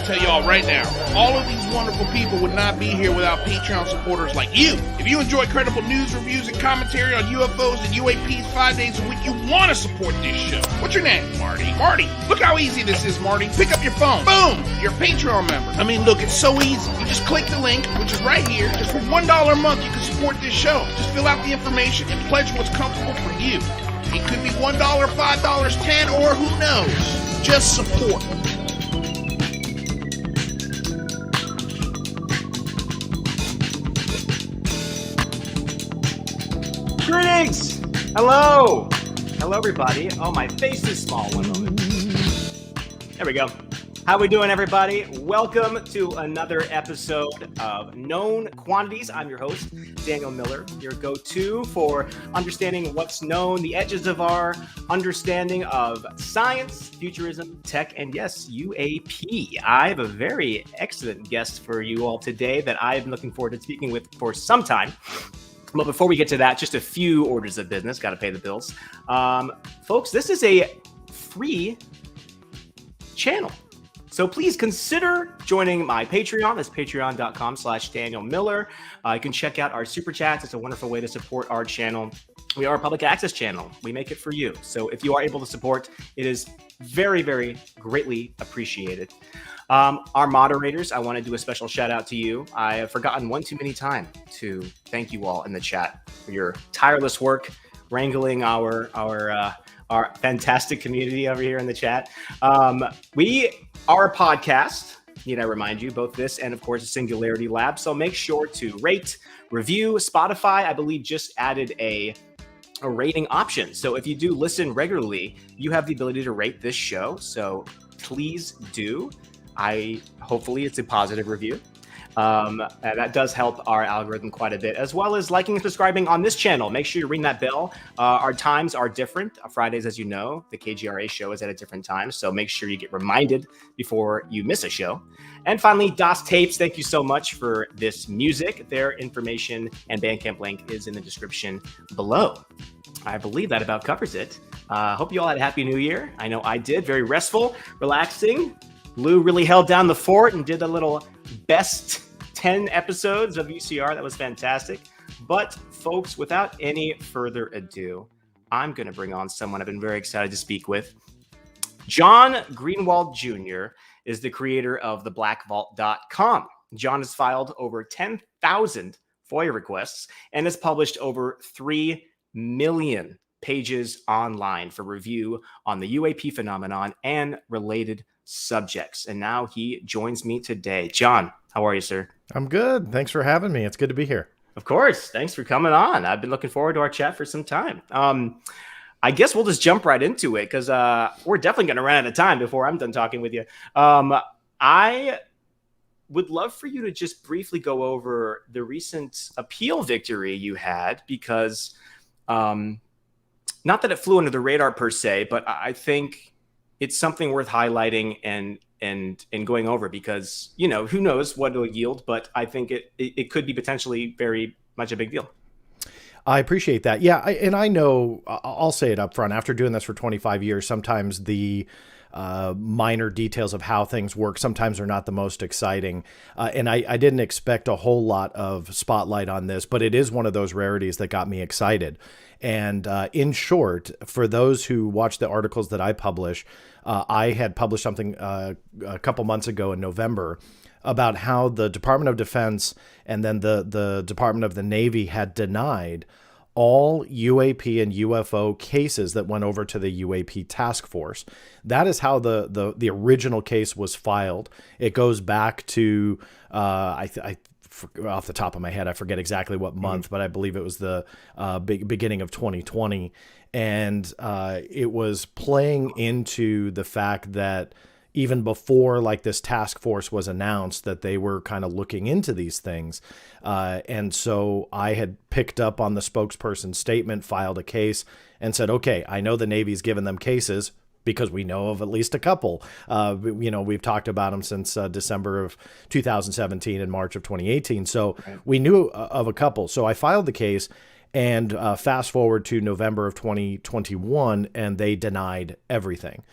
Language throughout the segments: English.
tell y'all right now, all of these wonderful people would not be here without Patreon supporters like you. If you enjoy credible news, reviews, and commentary on UFOs and UAPs 5 days a week, you want to support this show. What's your name? Marty. Marty, look how easy this is, Marty. Pick up your phone. Boom! You're a Patreon member. I mean, look, it's so easy. You just click the link, which is right here. Just for $1 a month, you can support this show. Just fill out the information and pledge what's comfortable for you. It could be $1, $5, $10, or who knows. Just support. Greetings! Hello! Hello, everybody. Oh, my face is small. One moment. There we go. How we doing, everybody? Welcome to another episode of Known Quantities. I'm your host, Daniel Miller, your go-to for understanding what's known, the edges of our understanding of science, futurism, tech, and yes, UAP. I have a very excellent guest for you all today that I've been looking forward to speaking with for some time. But before we get to that, just a few orders of business. Got to pay the bills. Folks, this is a free channel. So please consider joining my Patreon. That's patreon.com/Daniel Miller. You can check out our super chats. It's a wonderful way to support our channel. We are a public access channel. We make it for you. So if you are able to support, it is very, very greatly appreciated. Our moderators, I want to do a special shout out to you. I have forgotten one too many times to thank you all in the chat for your tireless work wrangling our fantastic community over here in the chat. We are a podcast, need I remind you, both this and of course a Singularity Lab. So make sure to rate, review. Spotify, I believe, just added a rating option. So if you do listen regularly, you have the ability to rate this show. So please do. Hopefully it's a positive review. And that does help our algorithm quite a bit, as well as liking and subscribing on this channel. Make sure you ring that bell. Our times are different. Fridays, as you know, the KGRA show is at a different time. So make sure you get reminded before you miss a show. And finally, DOS Tapes, thank you so much for this music. Their information and Bandcamp link is in the description below. I believe that about covers it. Hope you all had a happy new year. I know I did. Very restful, relaxing. Lou really held down the fort and did a little best 10 episodes of UCR. That was fantastic. But folks, without any further ado, I'm going to bring on someone I've been very excited to speak with. John Greenewald Jr. is the creator of theblackvault.com. John has filed over 10,000 FOIA requests and has published over 3 million pages online for review on the UAP phenomenon and related subjects. And now he joins me today. John, how are you, sir? I'm good. Thanks for having me. It's good to be here. Of course. Thanks for coming on. I've been looking forward to our chat for some time. I guess we'll just jump right into it because we're definitely going to run out of time before I'm done talking with you. I would love for you to just briefly go over the recent appeal victory you had because not that it flew under the radar per se, but I think it's something worth highlighting and going over because, you know, who knows what it'll yield, but I think it could be potentially very much a big deal. I appreciate that. Yeah. And I know, I'll say it up front, after doing this for 25 years, sometimes the minor details of how things work sometimes are not the most exciting. And I didn't expect a whole lot of spotlight on this, but it is one of those rarities that got me excited. And in short, for those who watch the articles that I publish, I had published something a couple months ago in November about how the Department of Defense and then the Department of the Navy had denied all UAP and UFO cases that went over to the UAP task force. That is how the original case was filed. It goes back to, off the top of my head, I forget exactly what month, but I believe it was the beginning of 2020. And it was playing into the fact that even before like this task force was announced that they were kind of looking into these things. And so I had picked up on the spokesperson's statement, filed a case and said, okay, I know the Navy's given them cases because we know of at least a couple. We've talked about them since December of 2017 and March of 2018. So we knew of a couple. So I filed the case. And fast forward to November of 2021, and they denied everything.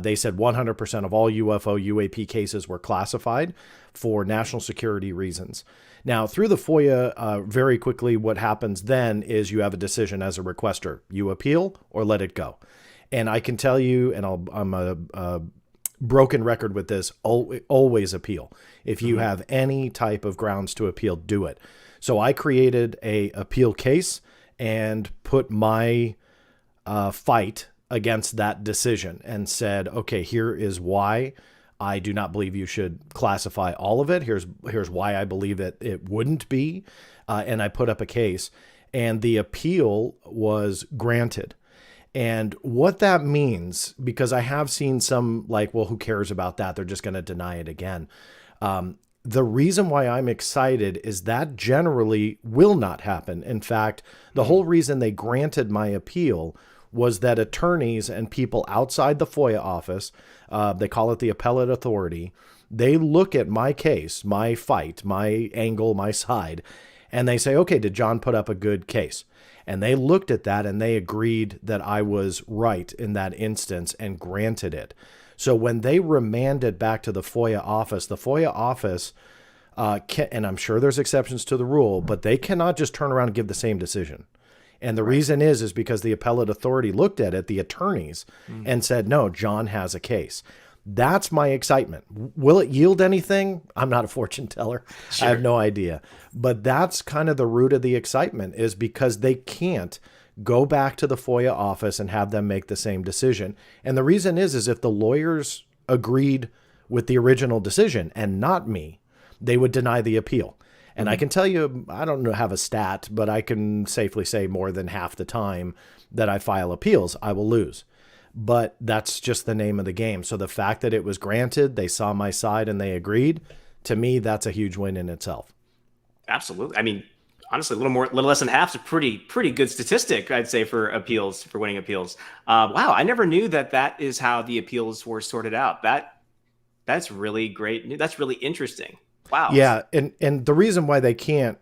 They said 100% of all UFO UAP cases were classified for national security reasons. Now, through the FOIA, very quickly, what happens then is you have a decision as a requester. You appeal or let it go. And I can tell you, and I'm a broken record with this, always appeal. If you have any type of grounds to appeal, do it. So I created a appeal case and put my fight against that decision and said, okay, here is why I do not believe you should classify all of it. Here's why I believe it wouldn't be. And I put up a case, and the appeal was granted. And what that means, because I have seen some like, well, who cares about that? They're just going to deny it again. The reason why I'm excited is that generally will not happen. In fact, the whole reason they granted my appeal was that attorneys and people outside the FOIA office, they call it the appellate authority, they look at my case, my fight, my angle, my side, and they say, okay, did John put up a good case? And they looked at that and they agreed that I was right in that instance and granted it. So when they remanded back to the FOIA office and I'm sure there's exceptions to the rule, but they cannot just turn around and give the same decision. And the reason is because the appellate authority looked at it, the attorneys, and said, no, John has a case. That's my excitement. Will it yield anything? I'm not a fortune teller. Sure. I have no idea. But that's kind of the root of the excitement, is because they can't go back to the FOIA office and have them make the same decision. And the reason is if the lawyers agreed with the original decision and not me, they would deny the appeal. And I can tell you, I don't have a stat, but I can safely say more than half the time that I file appeals, I will lose. But that's just the name of the game. So the fact that it was granted, they saw my side and they agreed, to me, that's a huge win in itself. Absolutely. I mean, honestly, a little less than half is a pretty good statistic, I'd say, for appeals, for winning appeals. Wow, I never knew that is how the appeals were sorted out. That's really great. That's really interesting. Wow. Yeah, and the reason why they can't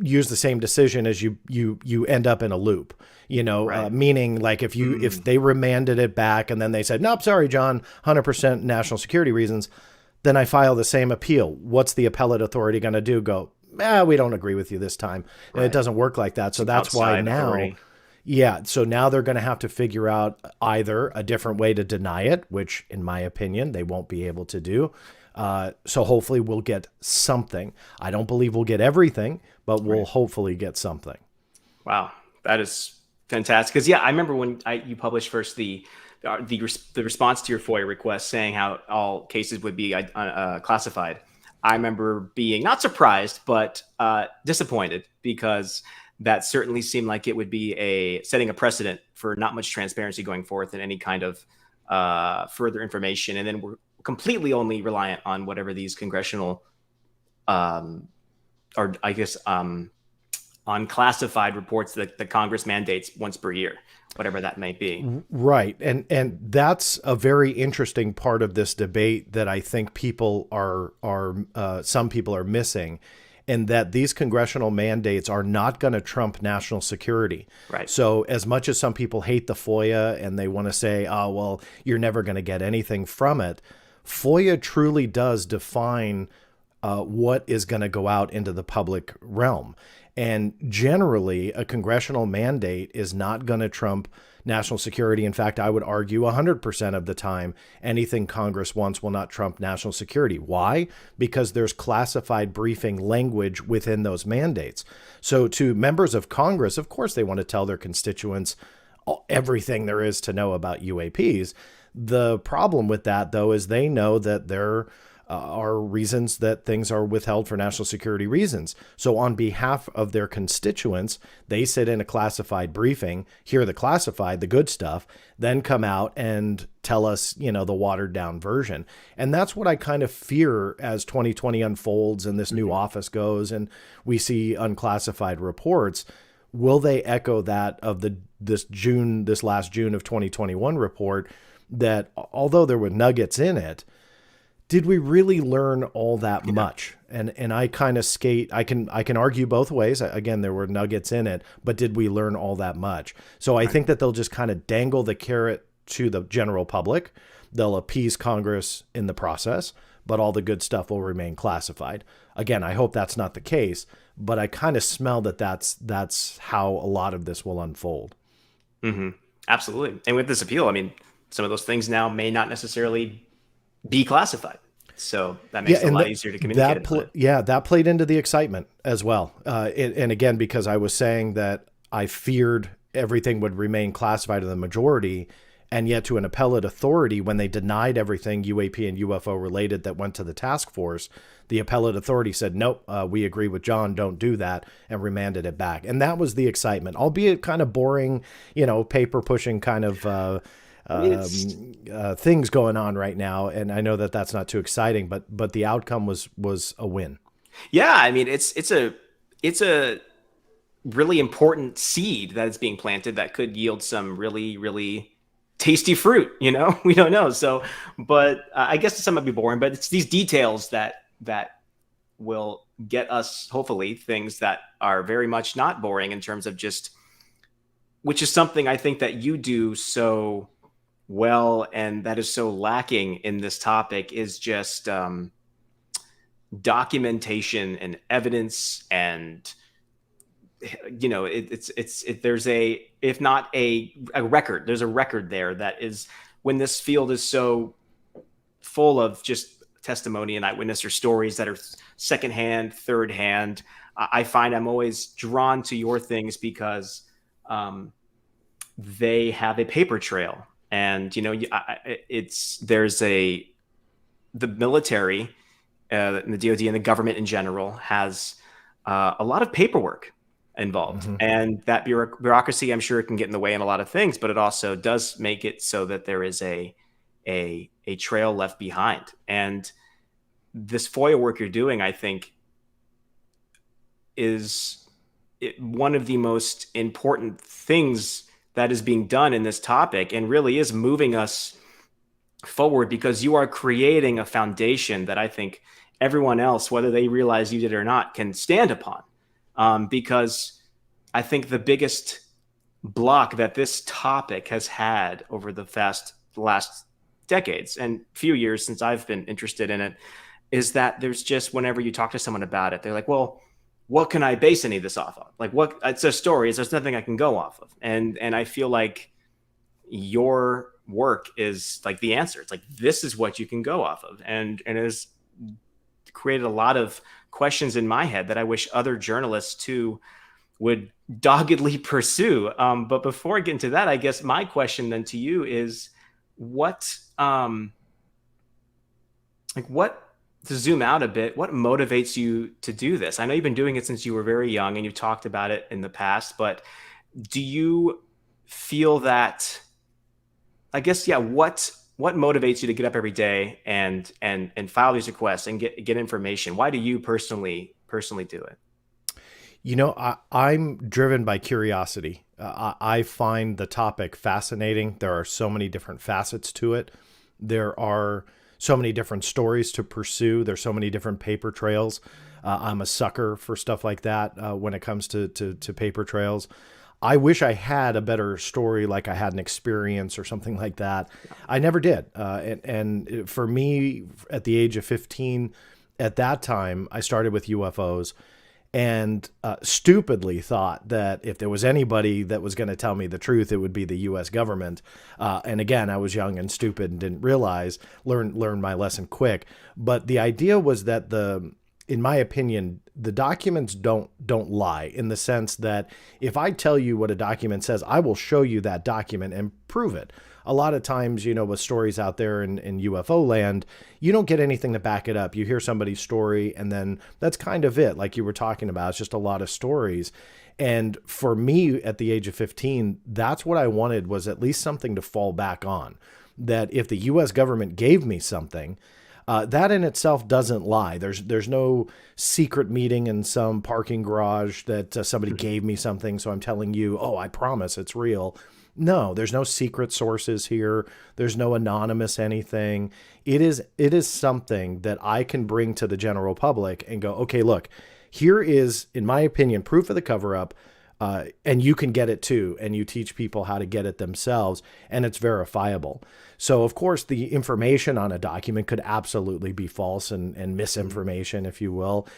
use the same decision is you end up in a loop, right. Meaning like if they remanded it back and then they said, nope, sorry, John, 100% national security reasons, then I file the same appeal. What's the appellate authority going to do? Go, we don't agree with you this time. Right. And it doesn't work like that. So that's why now, authority. Yeah. So now they're going to have to figure out either a different way to deny it, which in my opinion, they won't be able to do. So hopefully we'll get something. I don't believe we'll get everything, but we'll hopefully get something. Wow. That is fantastic. Because I remember when you published first the response to your FOIA request saying how all cases would be classified. I remember being not surprised, but disappointed, because that certainly seemed like it would be setting a precedent for not much transparency going forth in any kind of further information. And then we're completely only reliant on whatever these congressional unclassified reports that the Congress mandates once per year, whatever that may be. Right. And that's a very interesting part of this debate that I think people some people are missing, and that these congressional mandates are not going to trump national security. Right. So as much as some people hate the FOIA and they want to say, oh, well, you're never going to get anything from it, FOIA truly does define what is going to go out into the public realm. And generally, a congressional mandate is not going to trump national security. In fact, I would argue 100% of the time, anything Congress wants will not trump national security. Why? Because there's classified briefing language within those mandates. So to members of Congress, of course, they want to tell their constituents everything there is to know about UAPs. The problem with that, though, is they know that there are reasons that things are withheld for national security reasons. So on behalf of their constituents, they sit in a classified briefing, hear the classified, the good stuff, then come out and tell us, the watered down version. And that's what I kind of fear as 2020 unfolds and this new office goes and we see unclassified reports. Will they echo that of this last June of 2021 report, that although there were nuggets in it, did we really learn all that much? And I kind of skate. I can argue both ways. Again, there were nuggets in it, but did we learn all that much? So I think that they'll just kind of dangle the carrot to the general public. They'll appease Congress in the process, but all the good stuff will remain classified. Again, I hope that's not the case, but I kind of smell that that's how a lot of this will unfold. Mm-hmm. Absolutely. And with this appeal, I mean, some of those things now may not necessarily be classified. So that makes it a lot easier to communicate. That played into the excitement as well. And again, because I was saying that I feared everything would remain classified to the majority, and yet to an appellate authority, when they denied everything UAP and UFO related that went to the task force, the appellate authority said, nope, we agree with John, don't do that, and remanded it back. And that was the excitement, albeit kind of boring, paper pushing kind of things going on right now. And I know that that's not too exciting, but the outcome was a win. Yeah. I mean, it's a really important seed that is being planted that could yield some really, really tasty fruit, we don't know. So, but I guess some might be boring, but it's these details that will get us, hopefully, things that are very much not boring in terms of just, which is something I think that you do so well, and that is so lacking in this topic, is just documentation and evidence. And there's if not a record, there's a record there that is, when this field is so full of just testimony and eyewitness or stories that are secondhand, third hand. I find I'm always drawn to your things because they have a paper trail. And, there's the military, and the DOD and the government in general has a lot of paperwork involved. Mm-hmm. And that bureaucracy, I'm sure, it can get in the way in a lot of things, but it also does make it so that there is a trail left behind. And this FOIA work you're doing, I think, is one of the most important things that is being done in this topic, and really is moving us forward, because you are creating a foundation that I think everyone else, whether they realize you did it or not, can stand upon. Because I think the biggest block that this topic has had over the last decades and few years since I've been interested in it is that there's just, whenever you talk to someone about it, they're like, well, what can I base any of this off of? Like, what? It's a story. There's nothing I can go off of. And I feel like your work is like the answer. It's like, this is what you can go off of. And it has created a lot of questions in my head that I wish other journalists too would doggedly pursue. But before I get into that, I guess my question then to you is, what, to zoom out a bit, what motivates you to do this? I know you've been doing it since you were very young, and you've talked about it in the past, but do you feel that, I guess, what motivates you to get up every day and file these requests and get information? Why do you personally do it? I'm driven by curiosity. I find the topic fascinating. There are so many different facets to it. There are so many different stories to pursue. There's so many different paper trails. I'm a sucker for stuff like that when it comes to paper trails. I wish I had a better story, like I had an experience or something like that. I never did. And for me, at the age of 15, at that time, I started with UFOs and stupidly thought that if there was anybody that was going to tell me the truth, it would be the U.S. government. And again, I was young and stupid and didn't realize, learn my lesson quick. But the idea was that in my opinion, the documents don't lie, in the sense that if I tell you what a document says, I will show you that document and prove it. A lot of times, with stories out there in UFO land, you don't get anything to back it up. You hear somebody's story and then that's kind of it. Like you were talking about, it's just a lot of stories. And for me at the age of 15, that's what I wanted, was at least something to fall back on. That if the U.S. government gave me something, that in itself doesn't lie. There's no secret meeting in some parking garage that somebody gave me something, so I'm telling you, oh, I promise it's real. No, there's no secret sources here. There's no anonymous anything. It is something that I can bring to the general public and go, okay, look, here is, in my opinion, proof of the cover-up, and you can get it too, and you teach people how to get it themselves, and it's verifiable. So, of course, the information on a document could absolutely be false and misinformation, if you will.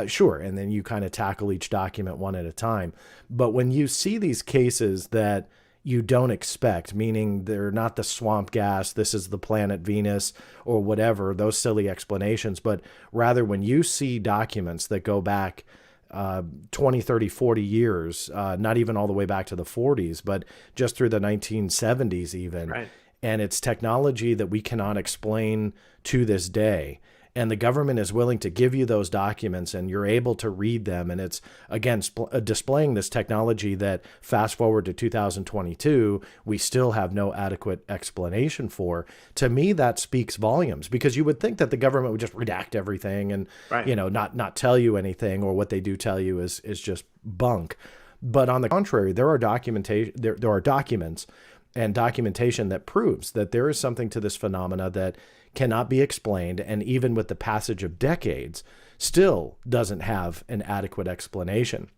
Sure, and then you kind of tackle each document one at a time. But when you see these cases that you don't expect, meaning they're not the swamp gas, this is the planet Venus, or whatever, those silly explanations, but rather when you see documents that go back 20, 30, 40 years, not even all the way back to the 40s, but just through the 1970s even. Right. And it's technology that we cannot explain to this day. And the government is willing to give you those documents and you're able to read them. And it's, again, displaying this technology that fast forward to 2022, we still have no adequate explanation for. To me, that speaks volumes, because you would think that the government would just redact everything and, right, not tell you anything, or what they do tell you is just bunk. But on the contrary, there are there are documents and documentation that proves that there is something to this phenomena that cannot be explained, and even with the passage of decades, still doesn't have an adequate explanation.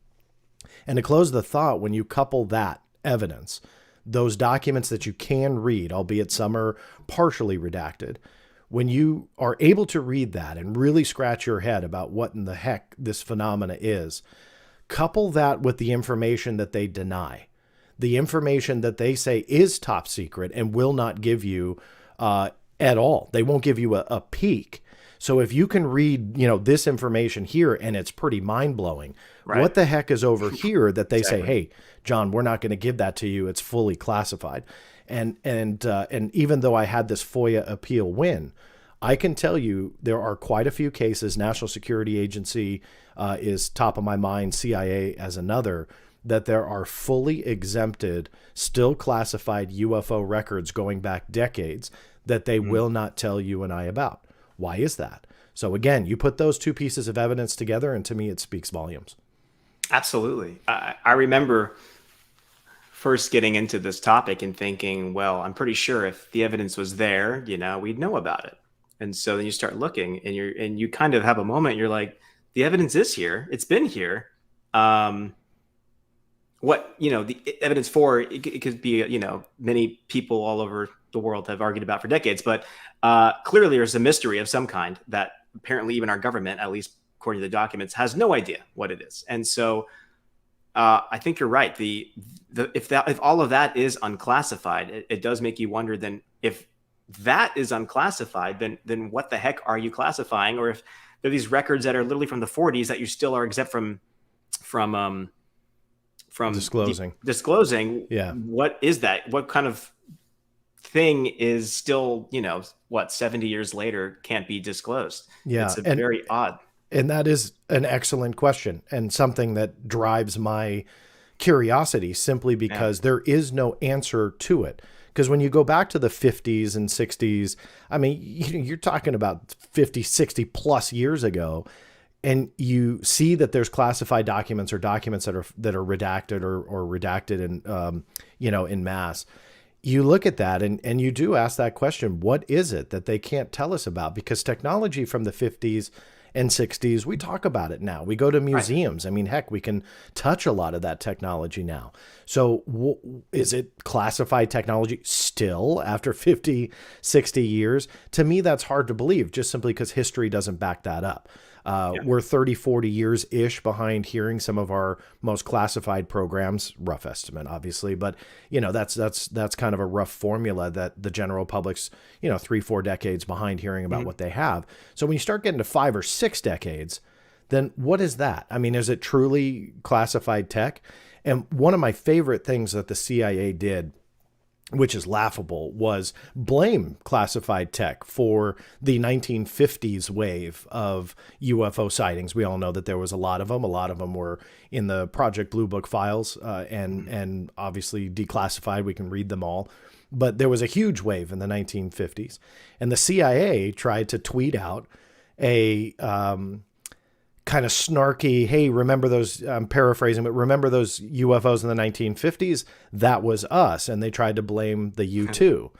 And to close the thought, when you couple that evidence, those documents that you can read, albeit some are partially redacted, when you are able to read that and really scratch your head about what in the heck this phenomena is, couple that with the information that they deny, the information that they say is top secret and will not give you at all. They won't give you a peek. So if you can read, this information here and it's pretty mind-blowing, right, what the heck is over here that they exactly say, hey, John, we're not going to give that to you. It's fully classified. And even though I had this FOIA appeal win, I can tell you there are quite a few cases, National Security Agency is top of my mind, CIA as another, that there are fully exempted, still classified UFO records going back decades that they will not tell you and I about. Why is that? So again, you put those two pieces of evidence together, and to me, it speaks volumes. Absolutely. I remember first getting into this topic and thinking, well, I'm pretty sure if the evidence was there, we'd know about it. And so then you start looking and you kind of have a moment, you're like, the evidence is here. It's been here. The evidence for it could be, many people all over the world have argued about for decades, but clearly there's a mystery of some kind that apparently even our government, at least according to the documents, has no idea what it is. And so I think you're right. If all of that is unclassified, it does make you wonder, then if that is unclassified, then what the heck are you classifying? Or if there are these records that are literally from the 40s that you still are exempt from disclosing. Yeah. What is that? What kind of thing is still, 70 years later can't be disclosed? Yeah. It's very odd. And that is an excellent question, and something that drives my curiosity, simply because there is no answer to it. Because when you go back to the 50s and 60s, I mean, you're talking about 50, 60 plus years ago, and you see that there's classified documents or documents that are redacted or redacted in mass. You look at that and you do ask that question, what is it that they can't tell us about? Because technology from the 50s and 60s, we talk about it now. We go to museums. Right. I mean, heck, we can touch a lot of that technology now. So is it classified technology still after 50, 60 years? To me, that's hard to believe, just simply because history doesn't back that up. We're 30, 40 years-ish behind hearing some of our most classified programs, rough estimate, obviously, but that's kind of a rough formula that the general public's 3-4 decades behind hearing about what they have. So when you start getting to 5 or 6 decades, then what is that? I mean, is it truly classified tech? And one of my favorite things that the CIA did, which is laughable, was blame classified tech for the 1950s wave of UFO sightings. We all know that there was a lot of them. A lot of them were in the Project Blue Book files and obviously declassified. We can read them all. But there was a huge wave in the 1950s. And the CIA tried to tweet out a kind of snarky, hey, remember those, I'm paraphrasing, but remember those UFOs in the 1950s? That was us. And they tried to blame the U-2.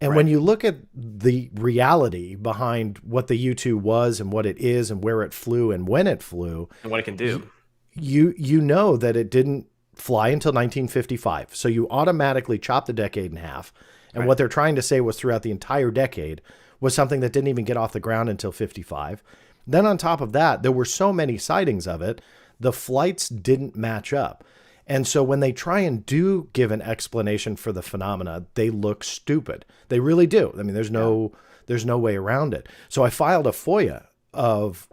And Right. when you look at the reality behind what the U-2 was and what it is and where it flew and when it flew, And what it can do. you know that it didn't fly until 1955. So you automatically chop the decade in half. And what they're trying to say was throughout the entire decade was something that didn't even get off the ground until 55. Then on top of that, there were so many sightings of it, the flights didn't match up. And so when they try and do give an explanation for the phenomena, they look stupid. They really do. I mean, there's no way around it. So I filed a FOIA of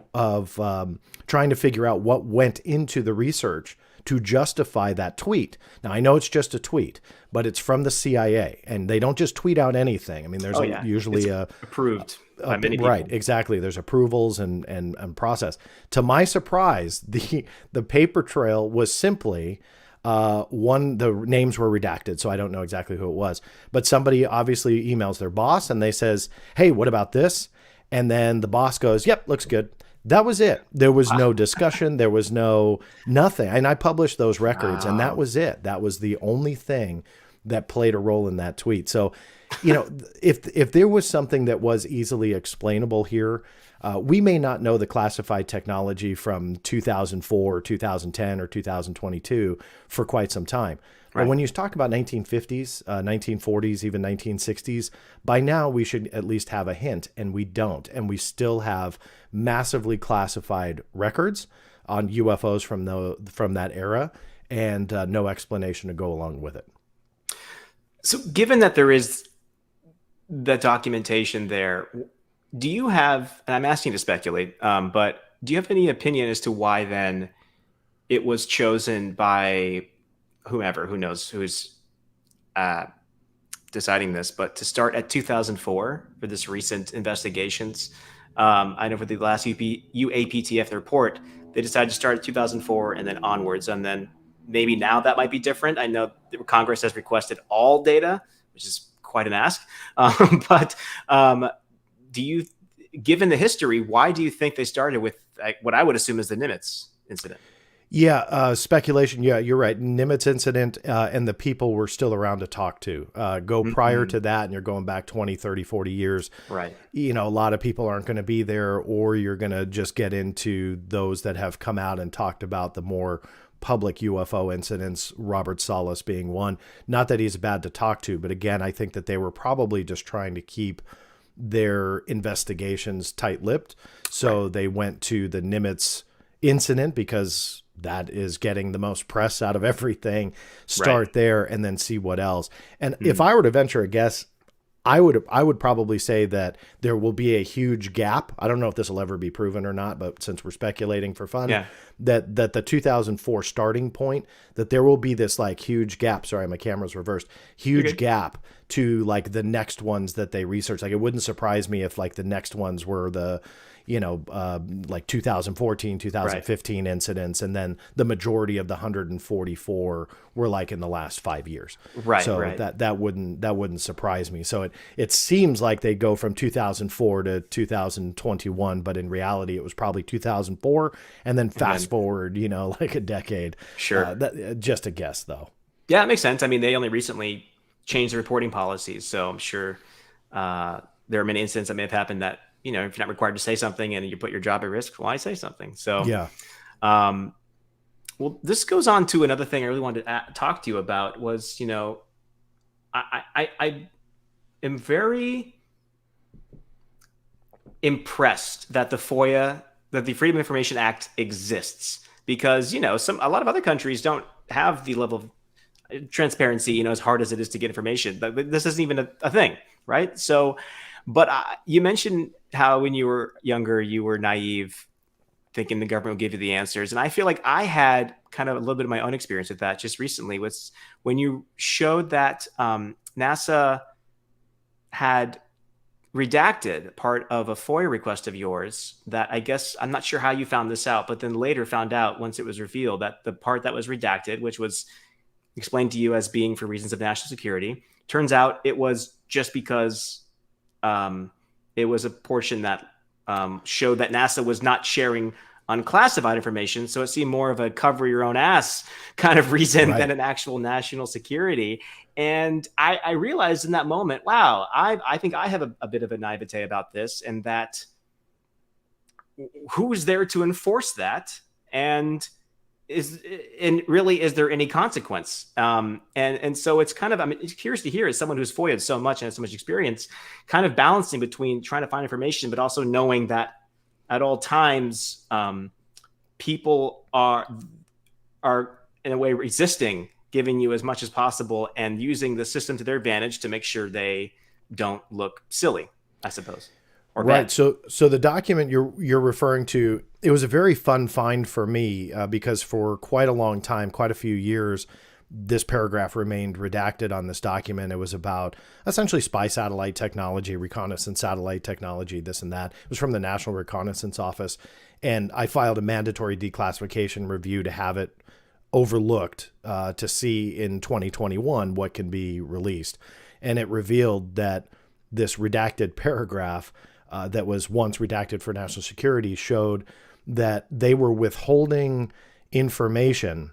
trying to figure out what went into the research to justify that tweet. Now, I know it's just a tweet, but it's from the CIA, and they don't just tweet out anything. I mean, there's usually it's approved by many people. Right, exactly. There's approvals and process. To my surprise, the paper trail was simply the names were redacted, so I don't know exactly who it was, but somebody obviously emails their boss and they says, hey, what about this? And then the boss goes, yep, looks good. That was it. There was no discussion. There was nothing. And I published those records, and that was it. That was the only thing that played a role in that tweet. So, if there was something that was easily explainable here, we may not know the classified technology from 2004 or 2010 or 2022 for quite some time. But when you talk about 1950s, 1940s, even 1960s, by now we should at least have a hint, and we don't. And we still have massively classified records on UFOs from that era, and no explanation to go along with it. So given that there is the documentation there, do you have, and I'm asking you to speculate, but do you have any opinion as to why then it was chosen by whomever, who knows who's deciding this, but to start at 2004 for this recent investigations? I know for the last UAPTF report, they decided to start at 2004 and then onwards. And then maybe now that might be different. I know that Congress has requested all data, which is quite an ask. But do you, given the history, why do you think they started with what I would assume is the Nimitz incident? Yeah, speculation. Yeah, you're right. Nimitz incident, and the people were still around to talk to. Go prior to that, and you're going back 20, 30, 40 years. Right. A lot of people aren't going to be there, or you're going to just get into those that have come out and talked about the more public UFO incidents, Robert Salas being one. Not that he's bad to talk to, but again, I think that they were probably just trying to keep their investigations tight-lipped. So they went to the Nimitz incident because that is getting the most press out of everything. Start there and then see what else. And if I were to venture a guess, I would probably say that there will be a huge gap. I don't know if this will ever be proven or not, but since we're speculating for fun, that the 2004 starting point, that there will be this like huge gap. Sorry, my camera's reversed. Huge gap to like the next ones that they research. Like it wouldn't surprise me if like the next ones were the like 2014, 2015 incidents, and then the majority of the 144 were like in the last 5 years. Right. So that wouldn't surprise me. So it seems like they go from 2004 to 2021, but in reality, it was probably 2004, and then fast forward, like a decade. Sure. Just a guess, though. Yeah, it makes sense. I mean, they only recently changed the reporting policies, so I'm sure there are many incidents that may have happened that, if you're not required to say something and you put your job at risk, why say something? So, well, this goes on to another thing I really wanted to talk to you about was, I am very impressed that the FOIA, that the Freedom of Information Act exists because, a lot of other countries don't have the level of transparency, as hard as it is to get information. But this isn't even a thing, right? So, but you mentioned how when you were younger, you were naive, thinking the government would give you the answers. And I feel like I had kind of a little bit of my own experience with that just recently. Was when you showed that NASA had redacted part of a FOIA request of yours that I guess, I'm not sure how you found this out, but then later found out once it was revealed that the part that was redacted, which was explained to you as being for reasons of national security, turns out it was just because it was a portion that showed that NASA was not sharing unclassified information. So it seemed more of a cover your own ass kind of reason than an actual national security. And I realized in that moment, wow, I think I have a bit of a naivete about this, and that who's there to enforce that? And really, is there any consequence? And so it's kind of, I'm curious to hear, as someone who's FOIA'd so much and has so much experience, kind of balancing between trying to find information, but also knowing that at all times, people are in a way resisting giving you as much as possible and using the system to their advantage to make sure they don't look silly, I suppose. Or right. bad. So the document you're referring to, it was a very fun find for me because for quite a long time, quite a few years, this paragraph remained redacted on this document. It was about essentially spy satellite technology, reconnaissance satellite technology, this and that. It was from the National Reconnaissance Office. And I filed a mandatory declassification review to have it overlooked to see in 2021 what can be released. And it revealed that this redacted paragraph that was once redacted for national security showed that they were withholding information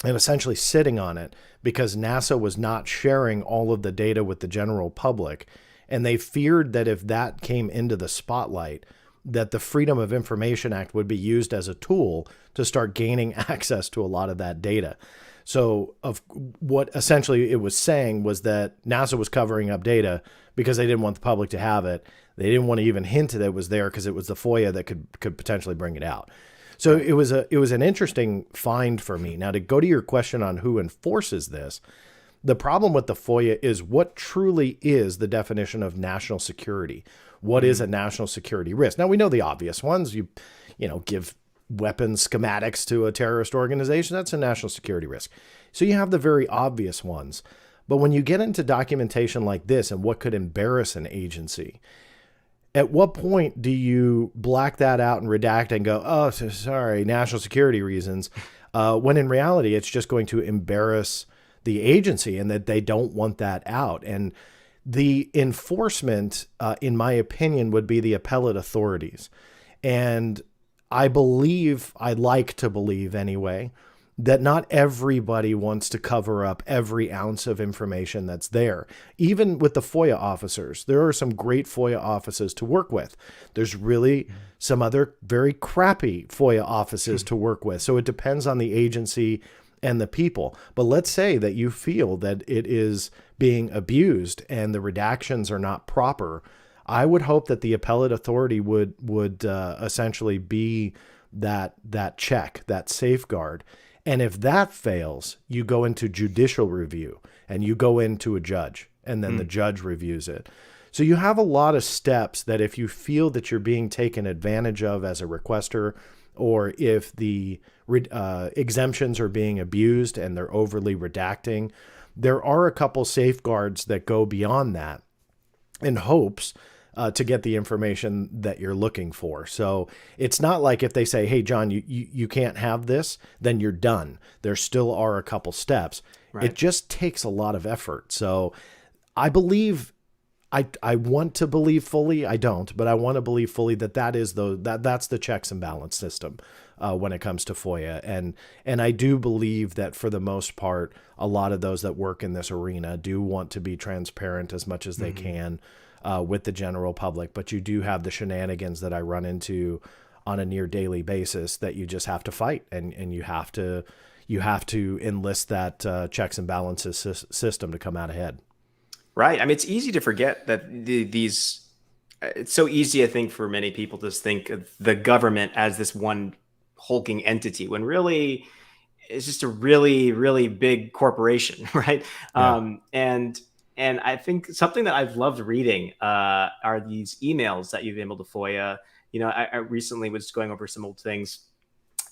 and essentially sitting on it because NASA was not sharing all of the data with the general public. And they feared that if that came into the spotlight, that the Freedom of Information Act would be used as a tool to start gaining access to a lot of that data. So of what essentially it was saying was that NASA was covering up data because they didn't want the public to have it. They didn't want to even hint that it was there because it was the FOIA that could potentially bring it out. So it was an interesting find for me. Now, to go to your question on who enforces this, the problem with the FOIA is what truly is the definition of national security. What is a national security risk? Now, we know the obvious ones. You give weapons schematics to a terrorist organization. That's a national security risk. So you have the very obvious ones. But when you get into documentation like this and what could embarrass an agency, at what point do you black that out and redact and go, oh, sorry, national security reasons, when in reality, it's just going to embarrass the agency and that they don't want that out. And the enforcement, in my opinion, would be the appellate authorities. And I like to believe anyway, that not everybody wants to cover up every ounce of information that's there. Even with the FOIA officers, there are some great FOIA offices to work with. There's really some other very crappy FOIA offices to work with. So it depends on the agency and the people. But let's say that you feel that it is being abused and the redactions are not proper. I would hope that the appellate authority would essentially be that check, that safeguard. And if that fails, you go into judicial review and you go into a judge, and then the judge reviews it. So you have a lot of steps that if you feel that you're being taken advantage of as a requester, or if the exemptions are being abused and they're overly redacting, there are a couple safeguards that go beyond that in hopes to get the information that you're looking for. So it's not like if they say, hey, John, you can't have this, then you're done. There still are a couple steps. Right. It just takes a lot of effort. So I believe, I want to believe fully, I don't, but I want to believe fully that that's the checks and balance system when it comes to FOIA. And I do believe that for the most part, a lot of those that work in this arena do want to be transparent as much as they can with the general public, but you do have the shenanigans that I run into on a near daily basis that you just have to fight, and you have to enlist that checks and balances system to come out ahead. Right. I mean, it's easy to forget that it's so easy, I think, for many people to think of the government as this one hulking entity, when really it's just a really, really big corporation, right? Yeah. And I think something that I've loved reading are these emails that you've been able to FOIA. I recently was going over some old things,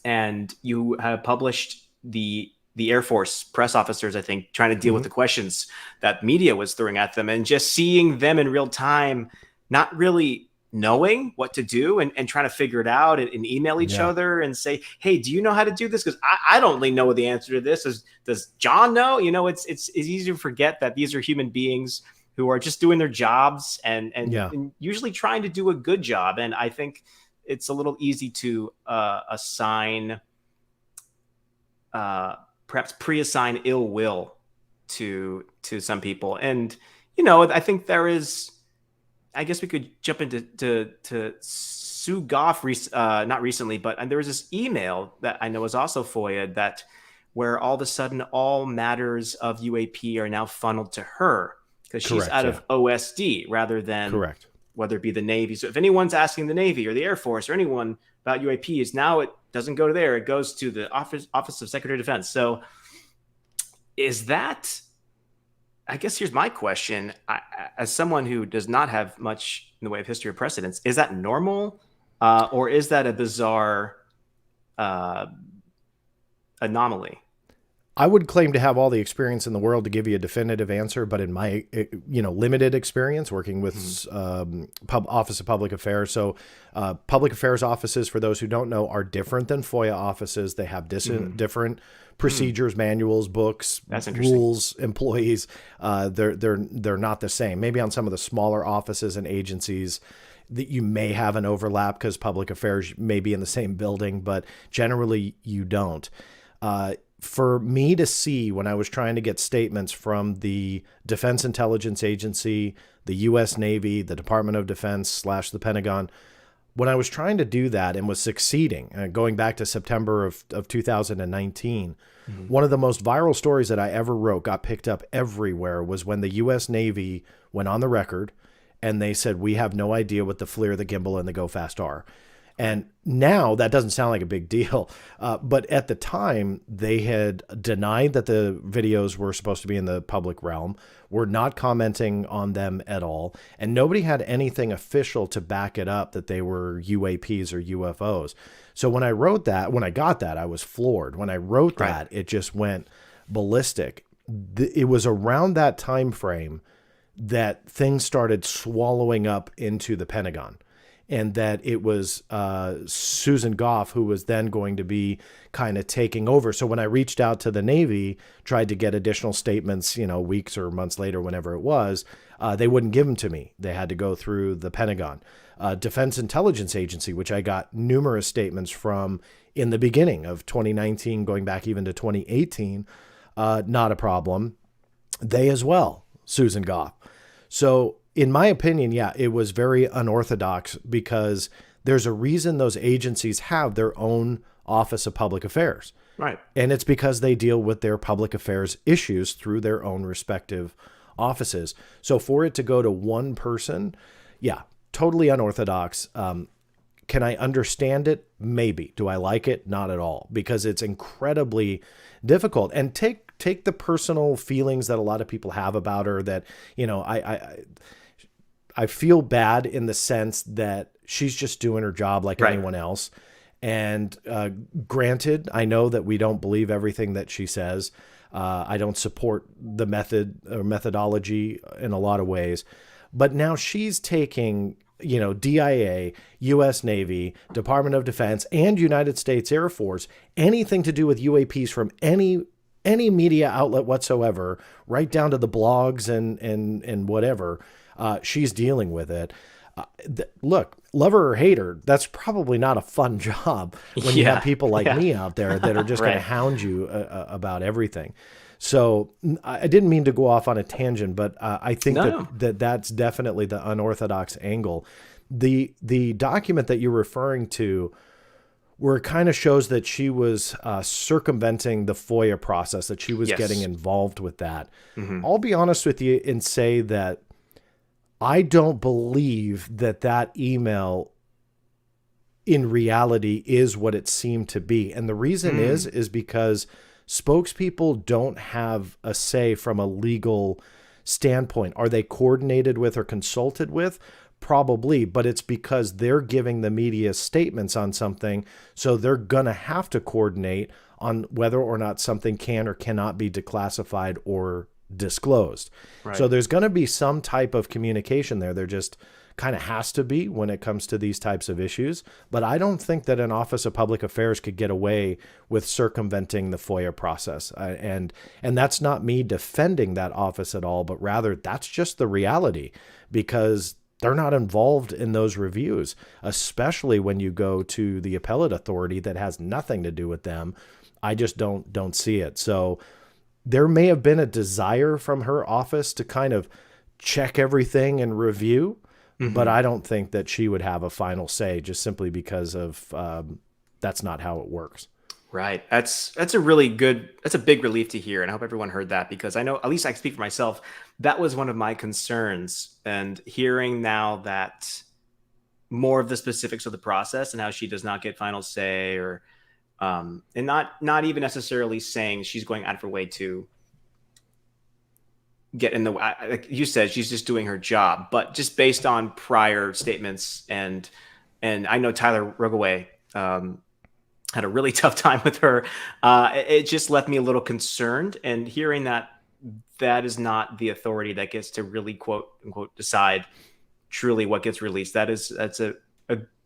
and you have published the Air Force press officers, I think, trying to deal with the questions that media was throwing at them, and just seeing them in real time, not really knowing what to do and trying to figure it out and email each other and say, hey, do you know how to do this? Because I don't really know the answer to this. Does John know? It's easy to forget that these are human beings who are just doing their jobs and usually trying to do a good job. And I think it's a little easy to assign, perhaps pre-assign ill will to some people. And, I think there is, I guess we could jump into Sue Goff, not recently, but there was this email that I know is also FOIA that where all of a sudden all matters of UAP are now funneled to her because she's out of OSD rather than whether it be the Navy. So if anyone's asking the Navy or the Air Force or anyone about UAPs, now it doesn't go to there. It goes to the Office of Secretary of Defense. So is that, I guess here's my question. As someone who does not have much in the way of history or precedence, is that normal? Or is that a bizarre anomaly? I would claim to have all the experience in the world to give you a definitive answer, but in my limited experience working with Office of Public Affairs, so public affairs offices, for those who don't know, are different than FOIA offices. They have different procedures, manuals, books, rules, employees. They're not the same. Maybe on some of the smaller offices and agencies that you may have an overlap because public affairs may be in the same building, but generally you don't. For me to see when I was trying to get statements from the Defense Intelligence Agency, the U.S. Navy, the Department of Defense / the Pentagon, when I was trying to do that and was succeeding, going back to September of 2019, one of the most viral stories that I ever wrote, got picked up everywhere, was when the U.S. Navy went on the record and they said, we have no idea what the FLIR, the gimbal, and the Go Fast are. And now that doesn't sound like a big deal. But at the time, they had denied that the videos were supposed to be in the public realm, were not commenting on them at all. And nobody had anything official to back it up that they were UAPs or UFOs. So when I wrote that, when I got that, I was floored. When I wrote that, it just went ballistic. It was around that time frame that things started swallowing up into the Pentagon. And that it was Susan Goff who was then going to be kind of taking over. So when I reached out to the Navy, tried to get additional statements, weeks or months later, whenever it was, they wouldn't give them to me. They had to go through the Pentagon. Defense Intelligence Agency, which I got numerous statements from in the beginning of 2019, going back even to 2018, not a problem. They as well, Susan Goff. So in my opinion, it was very unorthodox because there's a reason those agencies have their own Office of Public Affairs. Right. And it's because they deal with their public affairs issues through their own respective offices. So for it to go to one person, totally unorthodox. Can I understand it? Maybe. Do I like it? Not at all, because it's incredibly difficult. And take the personal feelings that a lot of people have about her that, I feel bad in the sense that she's just doing her job like anyone else. And granted, I know that we don't believe everything that she says. I don't support the method or methodology in a lot of ways. But now she's taking, DIA, U.S. Navy, Department of Defense, and United States Air Force, anything to do with UAPs from any media outlet whatsoever, right down to the blogs and whatever. She's dealing with it. Look, love her or hate her, that's probably not a fun job when you have people like me out there that are just going to hound you about everything. So I didn't mean to go off on a tangent, but I think that's definitely the unorthodox angle. The document that you're referring to, where it kind of shows that she was circumventing the FOIA process, that she was getting involved with that. I'll be honest with you and say that I don't believe that email in reality is what it seemed to be. And the reason is because spokespeople don't have a say from a legal standpoint. Are they coordinated with or consulted with? Probably, but it's because they're giving the media statements on something, so they're going to have to coordinate on whether or not something can or cannot be declassified or disclosed. Right. So there's going to be some type of communication there. There just kind of has to be when it comes to these types of issues. But I don't think that an Office of Public Affairs could get away with circumventing the FOIA process. And that's not me defending that office at all, but rather that's just the reality, because they're not involved in those reviews, especially when you go to the appellate authority that has nothing to do with them. I just don't see it. So there may have been a desire from her office to kind of check everything and review, but I don't think that she would have a final say, just simply because of that's not how it works. Right. That's a really good, that's a big relief to hear. And I hope everyone heard that, because I know, at least I can speak for myself, that was one of my concerns. And hearing now that more of the specifics of the process and how she does not get final say, or and not even necessarily saying she's going out of her way to get in the way. Like you said, she's just doing her job, but just based on prior statements, and I know Tyler Rogaway had a really tough time with her. It just left me a little concerned, and hearing that is not the authority that gets to really quote unquote decide truly what gets released. That's a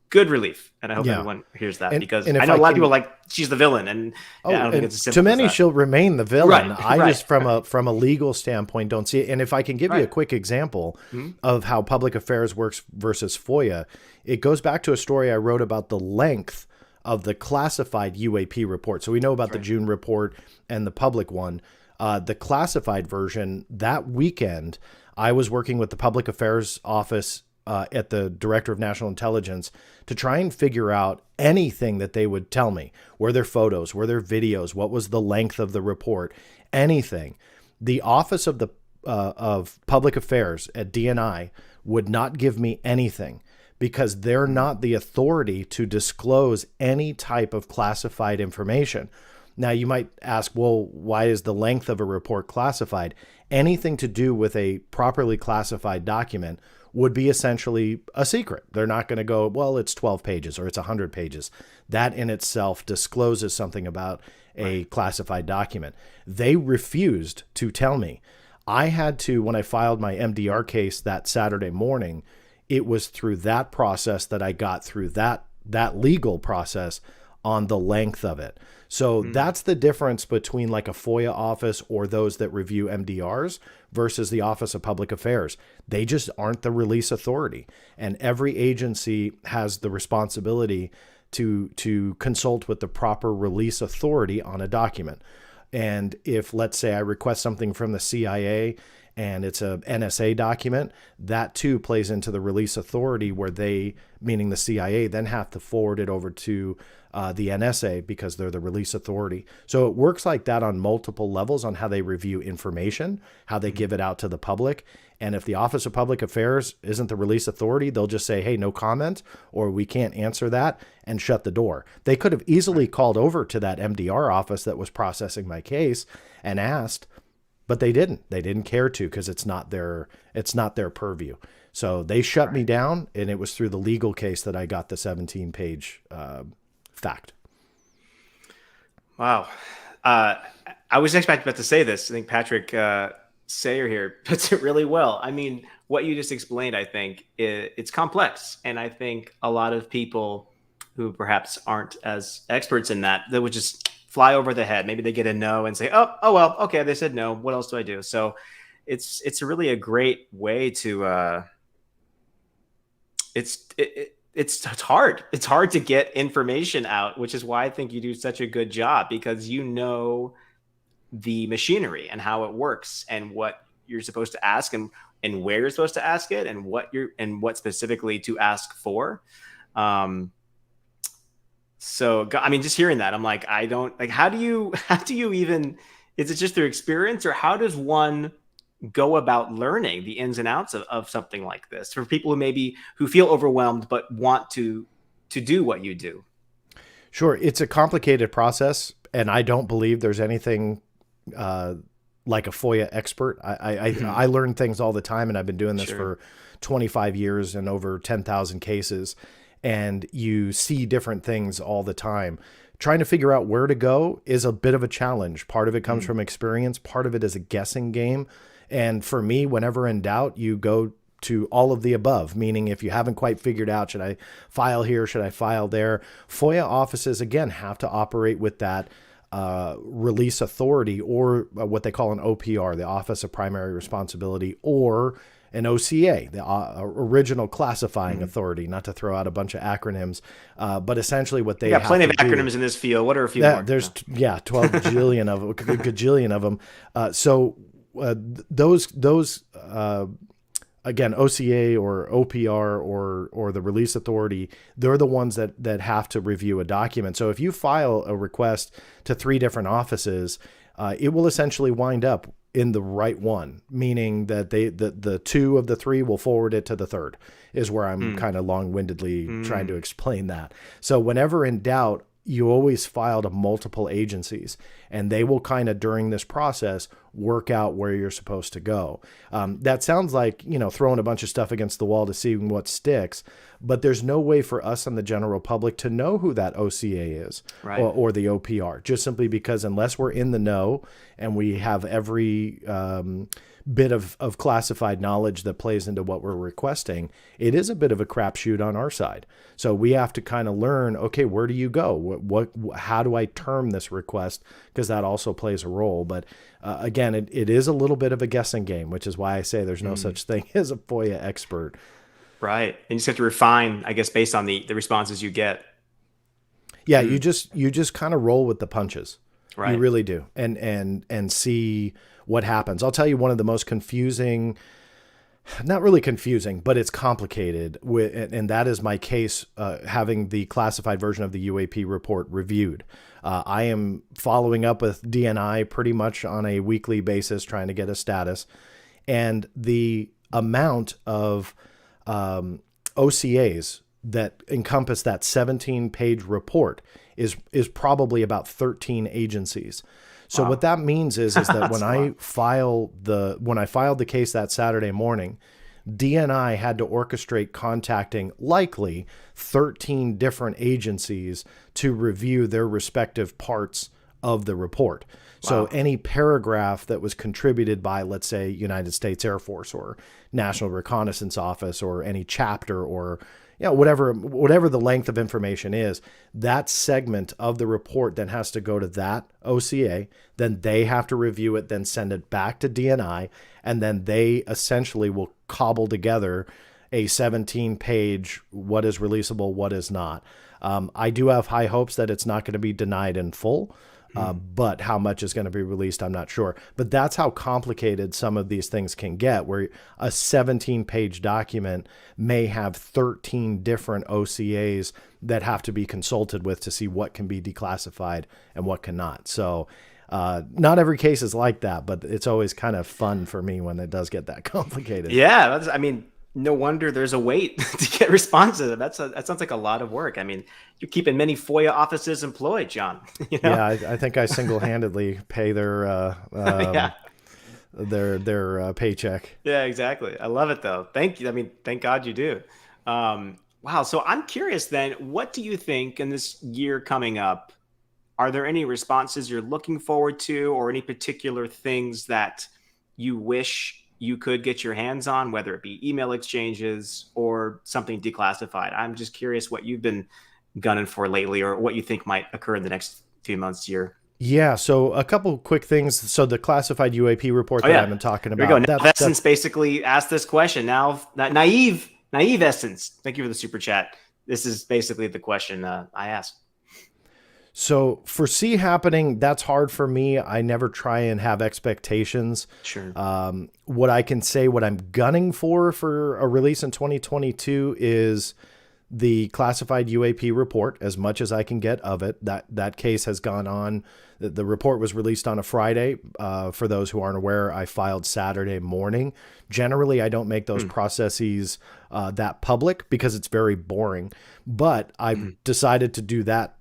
good relief, and I hope everyone hears that, because I know a lot of people are like, she's the villain, and I don't think it's as simple to many as that. She'll remain the villain. Right, Just from a legal standpoint don't see it. And if I can give you a quick example of how public affairs works versus FOIA, it goes back to a story I wrote about the length of the classified UAP report. So we know about the June report and the public one. The classified version, that weekend, I was working with the public affairs office at the Director of National Intelligence to try and figure out anything that they would tell me. Were there photos? Were there videos? What was the length of the report? Anything. The Office of the of Public Affairs at DNI would not give me anything, because they're not the authority to disclose any type of classified information. Now, you might ask, well, why is the length of a report classified? Anything to do with a properly classified document would be essentially a secret. They're not going to go, well, it's 12 pages or it's 100 pages. That in itself discloses something about a classified document. They refused to tell me. I had to, when I filed my MDR case that Saturday morning, it was through that process that I got through that legal process on the length of it. So that's the difference between like a FOIA office or those that review MDRs versus the Office of Public Affairs. They just aren't the release authority. And every agency has the responsibility to consult with the proper release authority on a document. And if, let's say, I request something from the CIA and it's a NSA document, that too plays into the release authority, where they, meaning the CIA, then have to forward it over to the NSA because they're the release authority. So it works like that on multiple levels on how they review information, how they give it out to the public. And if the Office of Public Affairs isn't the release authority, they'll just say, hey, no comment, or we can't answer that, and shut the door. They could have easily called over to that MDR office that was processing my case and asked, but they didn't. They didn't care to, because it's not their purview. So they shut me down, and it was through the legal case that I got the 17-page fact. Wow. I was expecting about to say this. I think Patrick Sayer here puts it really well. I mean, what you just explained, I think it's complex. And I think a lot of people who perhaps aren't as experts in that would just fly over the head. Maybe they get a no and say, oh, well, okay, they said no. What else do I do? So it's really a great way to, it's hard. It's hard to get information out, which is why I think you do such a good job, because you know the machinery and how it works and what you're supposed to ask and where you're supposed to ask it and what specifically to ask for. So, I mean, just hearing that, I'm like, I don't like, how do you even, is it just through experience, or how does one go about learning the ins and outs of something like this for people who feel overwhelmed, but want to do what you do? Sure. It's a complicated process, and I don't believe there's anything like a FOIA expert. I learn things all the time, and I've been doing this for 25 years and over 10,000 cases. And you see different things all the time. Trying to figure out where to go is a bit of a challenge. Part of it comes from experience. Part of it is a guessing game. And for me, whenever in doubt, you go to all of the above, meaning if you haven't quite figured out, should I file here? Should I file there? FOIA offices, again, have to operate with that release authority, or what they call an OPR, the Office of Primary Responsibility, or an OCA, the original classifying authority, not to throw out a bunch of acronyms, but essentially what they have plenty of to do, acronyms in this field. What are a few more? There's 12 gajillion of them, gajillion of them. Those again, OCA or OPR or the release authority, they're the ones that have to review a document. So if you file a request to 3 different offices, it will essentially wind up in the right one, meaning that the 2 of the 3 will forward it to the 3rd, is where I'm kind of long-windedly trying to explain that. So whenever in doubt, you always file to multiple agencies, and they will kind of, during this process, work out where you're supposed to go. That sounds like, throwing a bunch of stuff against the wall to see what sticks, but there's no way for us and the general public to know who that OCA is, right, or the OPR, just simply because unless we're in the know and we have every bit of classified knowledge that plays into what we're requesting, it is a bit of a crapshoot on our side. So we have to kind of learn, okay, where do you go? How do I term this request? Because that also plays a role. But again, it is a little bit of a guessing game, which is why I say there's no such thing as a FOIA expert. Right. And you just have to refine, I guess, based on the responses you get. Yeah, you just kind of roll with the punches. Right. You really do. And see what happens. I'll tell you one of the most confusing, not really confusing, but it's complicated and that is my case, having the classified version of the UAP report reviewed. I am following up with DNI pretty much on a weekly basis, trying to get a status, and the amount of OCAs that encompass that 17-page report is probably about 13 agencies. So Wow. what that means is that when I filed the case that Saturday morning, DNI had to orchestrate contacting likely 13 different agencies to review their respective parts of the report. So any paragraph that was contributed by, let's say, United States Air Force or National Reconnaissance Office or any chapter or whatever the length of information is, that segment of the report then has to go to that OCA. Then they have to review it, then send it back to DNI, and then they essentially will cobble together a 17-page what is releasable, what is not. I do have high hopes that it's not going to be denied in full. But how much is going to be released, I'm not sure. But that's how complicated some of these things can get, where a 17-page document may have 13 different OCAs that have to be consulted with to see what can be declassified and what cannot. So not every case is like that, but it's always kind of fun for me when it does get that complicated. Yeah, no wonder there's a wait to get responses. That sounds like a lot of work. I mean, you're keeping many FOIA offices employed, John. Yeah, I think I single-handedly pay their their paycheck. Yeah, exactly. I love it though. Thank you. Thank God you do. Wow. So I'm curious then, what do you think in this year coming up? Are there any responses you're looking forward to, or any particular things that you wish you could get your hands on, whether it be email exchanges or something declassified? I'm just curious what you've been gunning for lately, or what you think might occur in the next few months, year. Yeah, so a couple quick things. So the classified UAP report that I've been talking about. There we go. Now, Essence basically asked this question. Now, that naive Essence, thank you for the super chat. This is basically the question I asked. So foresee happening, that's hard for me. I never try and have expectations. Sure. What I can say, what I'm gunning for a release in 2022 is the classified UAP report, as much as I can get of it. That case has gone on. The report was released on a Friday. For those who aren't aware, I filed Saturday morning. Generally, I don't make those processes that public because it's very boring. But I've decided to do that,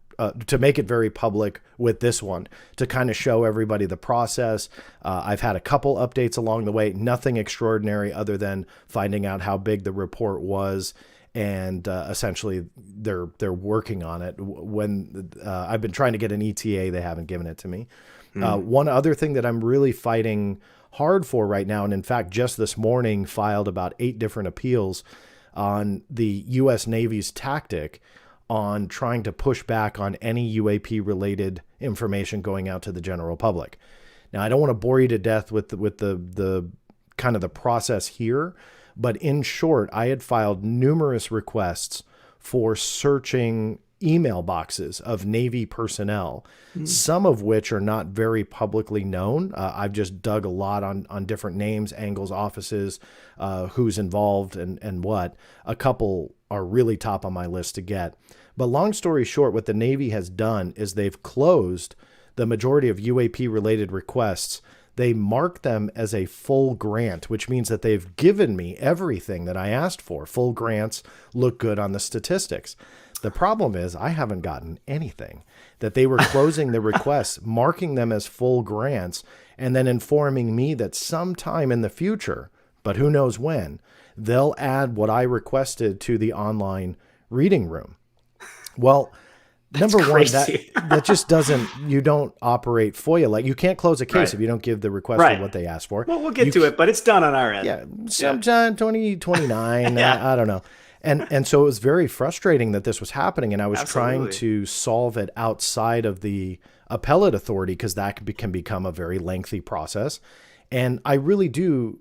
to make it very public with this one, to kind of show everybody the process. I've had a couple updates along the way, nothing extraordinary other than finding out how big the report was. And essentially they're working on it. When I've been trying to get an ETA, they haven't given it to me. One other thing that I'm really fighting hard for right now, and in fact, just this morning filed about 8 different appeals on the U.S. Navy's tactic on trying to push back on any UAP related information going out to the general public. Now, I don't want to bore you to death with the kind of the process here, But in short, I had filed numerous requests for searching email boxes of Navy personnel, some of which are not very publicly known. I've just dug a lot on different names, angles, offices, who's involved and what. A couple are really top on my list to get. But long story short, what the Navy has done is they've closed the majority of UAP-related requests. They mark them as a full grant, which means that they've given me everything that I asked for. Full grants look good on the statistics. The problem is I haven't gotten anything. That they were closing the requests, marking them as full grants, and then informing me that sometime in the future, but who knows when, they'll add what I requested to the online reading room. Well, number one, that just doesn't, you don't operate FOIA. Like, you can't close a case if you don't give the requester what they asked for. Well, we'll get to it, but it's done on our end. Yeah, sometime 2029, I don't know. And so it was very frustrating that this was happening, and I was trying to solve it outside of the appellate authority because that can become a very lengthy process. And I really do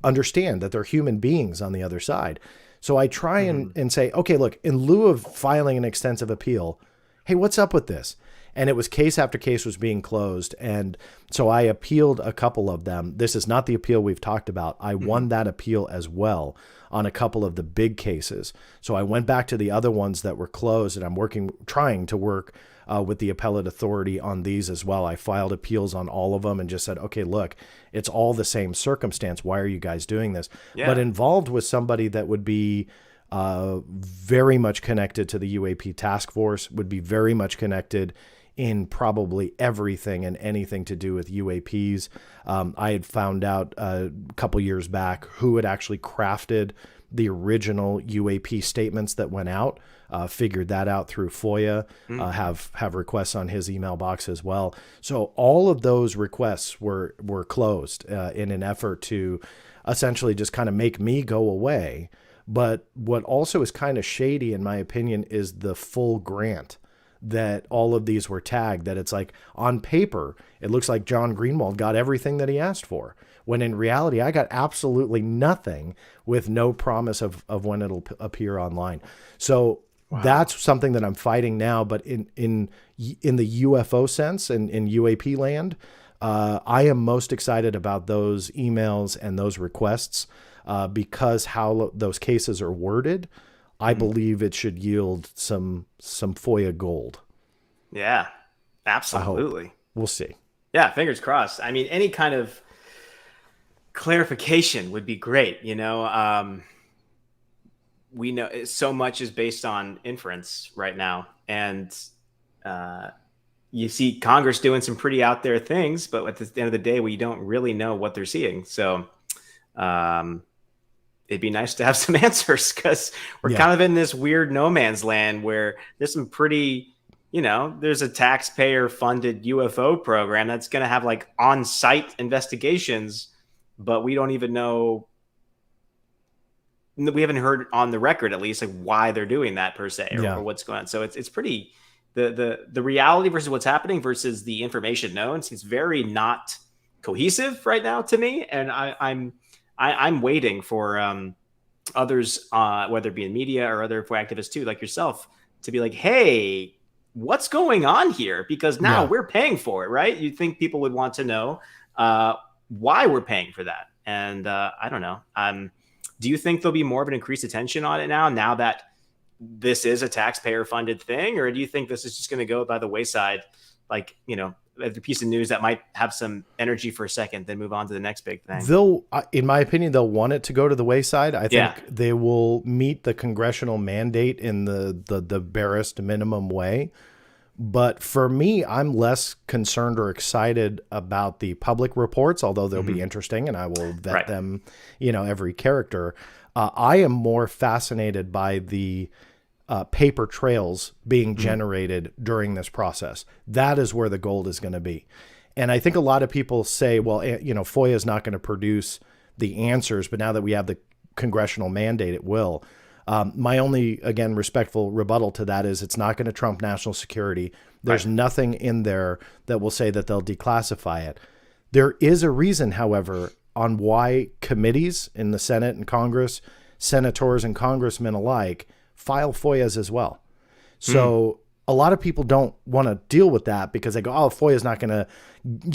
understand that they're human beings on the other side. So I try and say, okay, look, in lieu of filing an extensive appeal, hey, what's up with this? And it was case after case was being closed. And so I appealed a couple of them. This is not the appeal we've talked about. I won that appeal as well on a couple of the big cases. So I went back to the other ones that were closed, and I'm trying to work with the appellate authority on these as well. I filed appeals on all of them and just said, okay, look, it's all the same circumstance. Why are you guys doing this? Yeah. But involved with somebody that would be very much connected to the UAP task force, would be very much connected in probably everything and anything to do with UAPs. I had found out a couple years back who had actually crafted the original UAP statements that went out, figured that out through FOIA, have requests on his email box as well. So all of those requests were closed in an effort to essentially just kind of make me go away. But what also is kind of shady, in my opinion, is the full grant that all of these were tagged, that it's like on paper, it looks like John Greenewald got everything that he asked for, when in reality, I got absolutely nothing with no promise of when it'll appear online. So that's something that I'm fighting now. But in the UFO sense and in UAP land, I am most excited about those emails and those requests because how those cases are worded. I believe it should yield some FOIA gold. Yeah, absolutely. We'll see. Yeah, fingers crossed. I mean, any kind of clarification would be great. You know, we know so much is based on inference right now, and you see Congress doing some pretty out there things, but at the end of the day, we don't really know what they're seeing. So, it'd be nice to have some answers, because we're kind of in this weird no man's land where there's some pretty, you know, there's a taxpayer funded UFO program that's going to have like on-site investigations, but we don't even know. We haven't heard on the record, at least, like why they're doing that per se, or what's going on. So it's pretty, the reality versus what's happening versus the information known seems very not cohesive right now to me. And I'm waiting for others, whether it be in media or other activists too, like yourself, to be like, hey, what's going on here? Because now we're paying for it, right? You'd think people would want to know why we're paying for that. And I don't know. Do you think there'll be more of an increased attention on it now that this is a taxpayer-funded thing? Or do you think this is just going to go by the wayside, like, you know, a piece of news that might have some energy for a second, then move on to the next big thing? They'll, in my opinion, they'll want it to go to the wayside. I think they will meet the congressional mandate in the barest minimum way. But for me, I'm less concerned or excited about the public reports, although they'll be interesting and I will vet them, you know, every character. I am more fascinated by the paper trails being generated during this process. That is where the gold is going to be. And I think a lot of people say, well, you know, FOIA is not going to produce the answers, but now that we have the congressional mandate, it will. My only, again, respectful rebuttal to that is it's not going to trump national security. There's nothing in there that will say that they'll declassify it. There is a reason, however, on why committees in the Senate and Congress, senators and congressmen alike, file FOIAs as well. So a lot of people don't want to deal with that because they go, oh, FOIA is not going to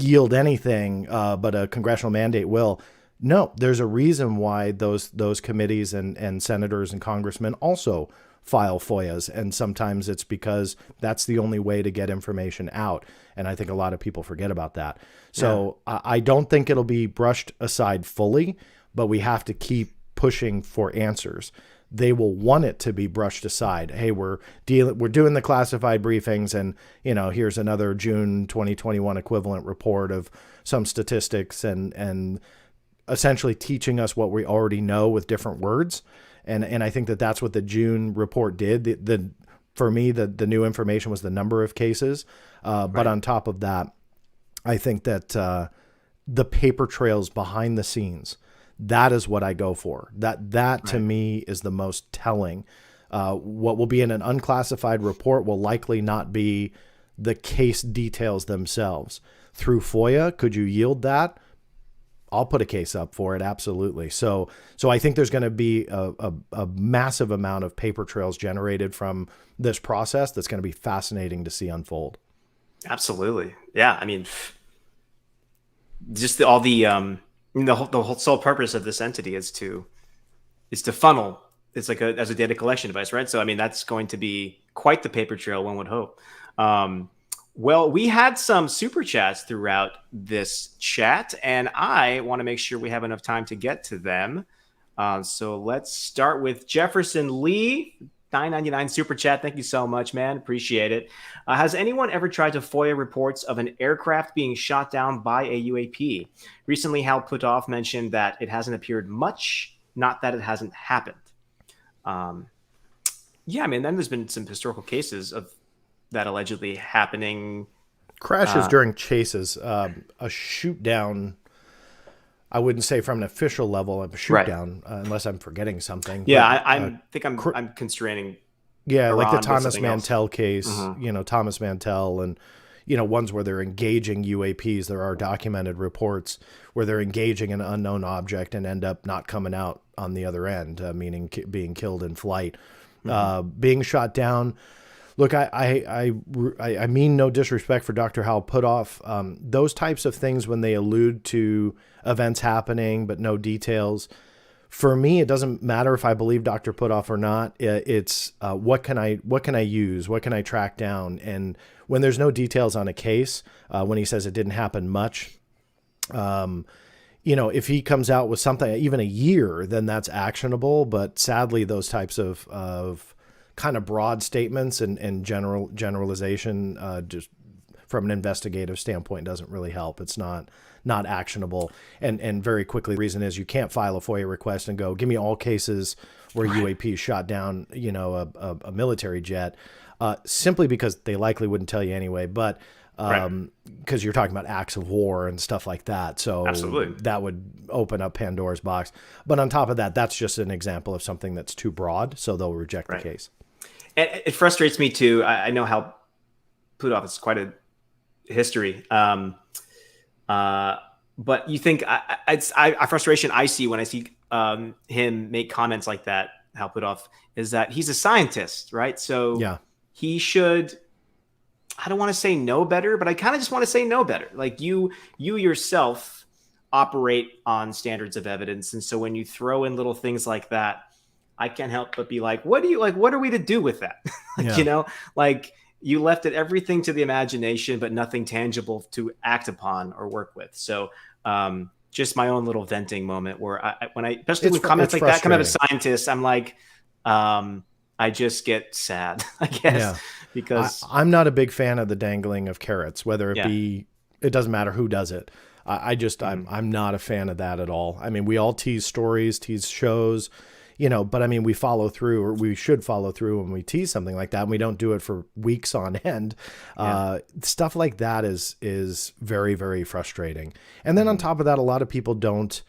yield anything, but a congressional mandate will. No, there's a reason why those committees and senators and congressmen also file FOIAs. And sometimes it's because that's the only way to get information out. And I think a lot of people forget about that. So I don't think it'll be brushed aside fully, but we have to keep pushing for answers. They will want it to be brushed aside. Hey, we're doing the classified briefings, and here's another June 2021 equivalent report of some statistics and essentially teaching us what we already know with different words. And I think that's what the June report did. For me, the new information was the number of cases. But on top of that, I think that the paper trails behind the scenes, that is what I go for. That to me is the most telling. What will be in an unclassified report will likely not be the case details themselves. Through FOIA, could you yield that? I'll put a case up for it. Absolutely. So I think there's going to be a massive amount of paper trails generated from this process that's going to be fascinating to see unfold. Absolutely. Yeah. I mean, just the whole sole purpose of this entity is to funnel. It's like as a data collection device, right? So, I mean, that's going to be quite the paper trail, one would hope. Well, we had some super chats throughout this chat, and I want to make sure we have enough time to get to them. So let's start with Jefferson Lee, $9.99 super chat. Thank you so much, man. Appreciate it. Has anyone ever tried to FOIA reports of an aircraft being shot down by a UAP? Recently, Hal Puthoff mentioned that it hasn't appeared much, not that it hasn't happened. Yeah, I mean, then there's been some historical cases of that allegedly happening. Crashes during chases, a shoot down. I wouldn't say from an official level of a shoot down, unless I'm forgetting something. Yeah, but, I'm constraining. Yeah, Iran like the Thomas else. Mantell case, Thomas Mantell and, ones where they're engaging UAPs. There are documented reports where they're engaging an unknown object and end up not coming out on the other end, meaning being killed in flight. Being shot down. Look, I mean no disrespect for Dr. Hal Puthoff. Those types of things when they allude to events happening but no details, for me, it doesn't matter if I believe Dr. Puthoff or not. It's what can I use? What can I track down? And when there's no details on a case, when he says it didn't happen much, if he comes out with something even a year, then that's actionable. But sadly, those types of kind of broad statements and generalization, just from an investigative standpoint, doesn't really help. It's not actionable. And very quickly, the reason is you can't file a FOIA request and go, give me all cases where UAP shot down, a military jet, simply because they likely wouldn't tell you anyway. But because you're talking about acts of war and stuff like that. So absolutely, that would open up Pandora's box. But on top of that, that's just an example of something that's too broad. So they'll reject the case. And it frustrates me too. I know how Puthoff is quite a history. But you think a frustration I see when I see him make comments like that, Hal Puthoff, is that he's a scientist, right? So he should, I don't want to say know better, but I kind of just want to say know better. Like you yourself operate on standards of evidence. And so when you throw in little things like that, I can't help but be like, what are we to do with that? You left it everything to the imagination, but nothing tangible to act upon or work with. So just my own little venting moment where especially when comments like that come out of scientists, I'm like, I just get sad, I guess, because I'm not a big fan of the dangling of carrots, whether it be, it doesn't matter who does it. I'm not a fan of that at all. I mean, we all tease stories, tease shows, but I mean, we follow through, or we should follow through when we tease something like that. And we don't do it for weeks on end. Stuff like that is very, very frustrating. And then on top of that, a lot of people don't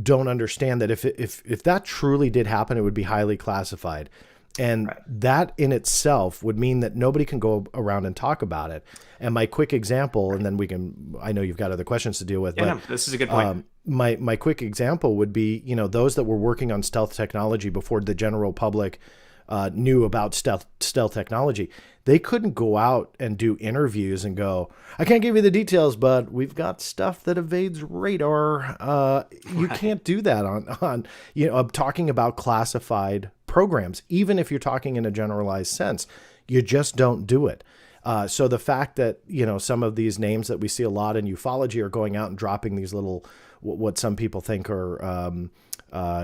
understand that if that truly did happen, it would be highly classified. And that in itself would mean that nobody can go around and talk about it. And my quick example, and then I know you've got other questions to deal with. But, this is a good point. my quick example would be, those that were working on stealth technology before the general public knew about stealth technology. They couldn't go out and do interviews and go, I can't give you the details, but we've got stuff that evades radar. You can't do that on talking about classified programs, even if you're talking in a generalized sense. You just don't do it. So the fact that, some of these names that we see a lot in ufology are going out and dropping these little, what some people think are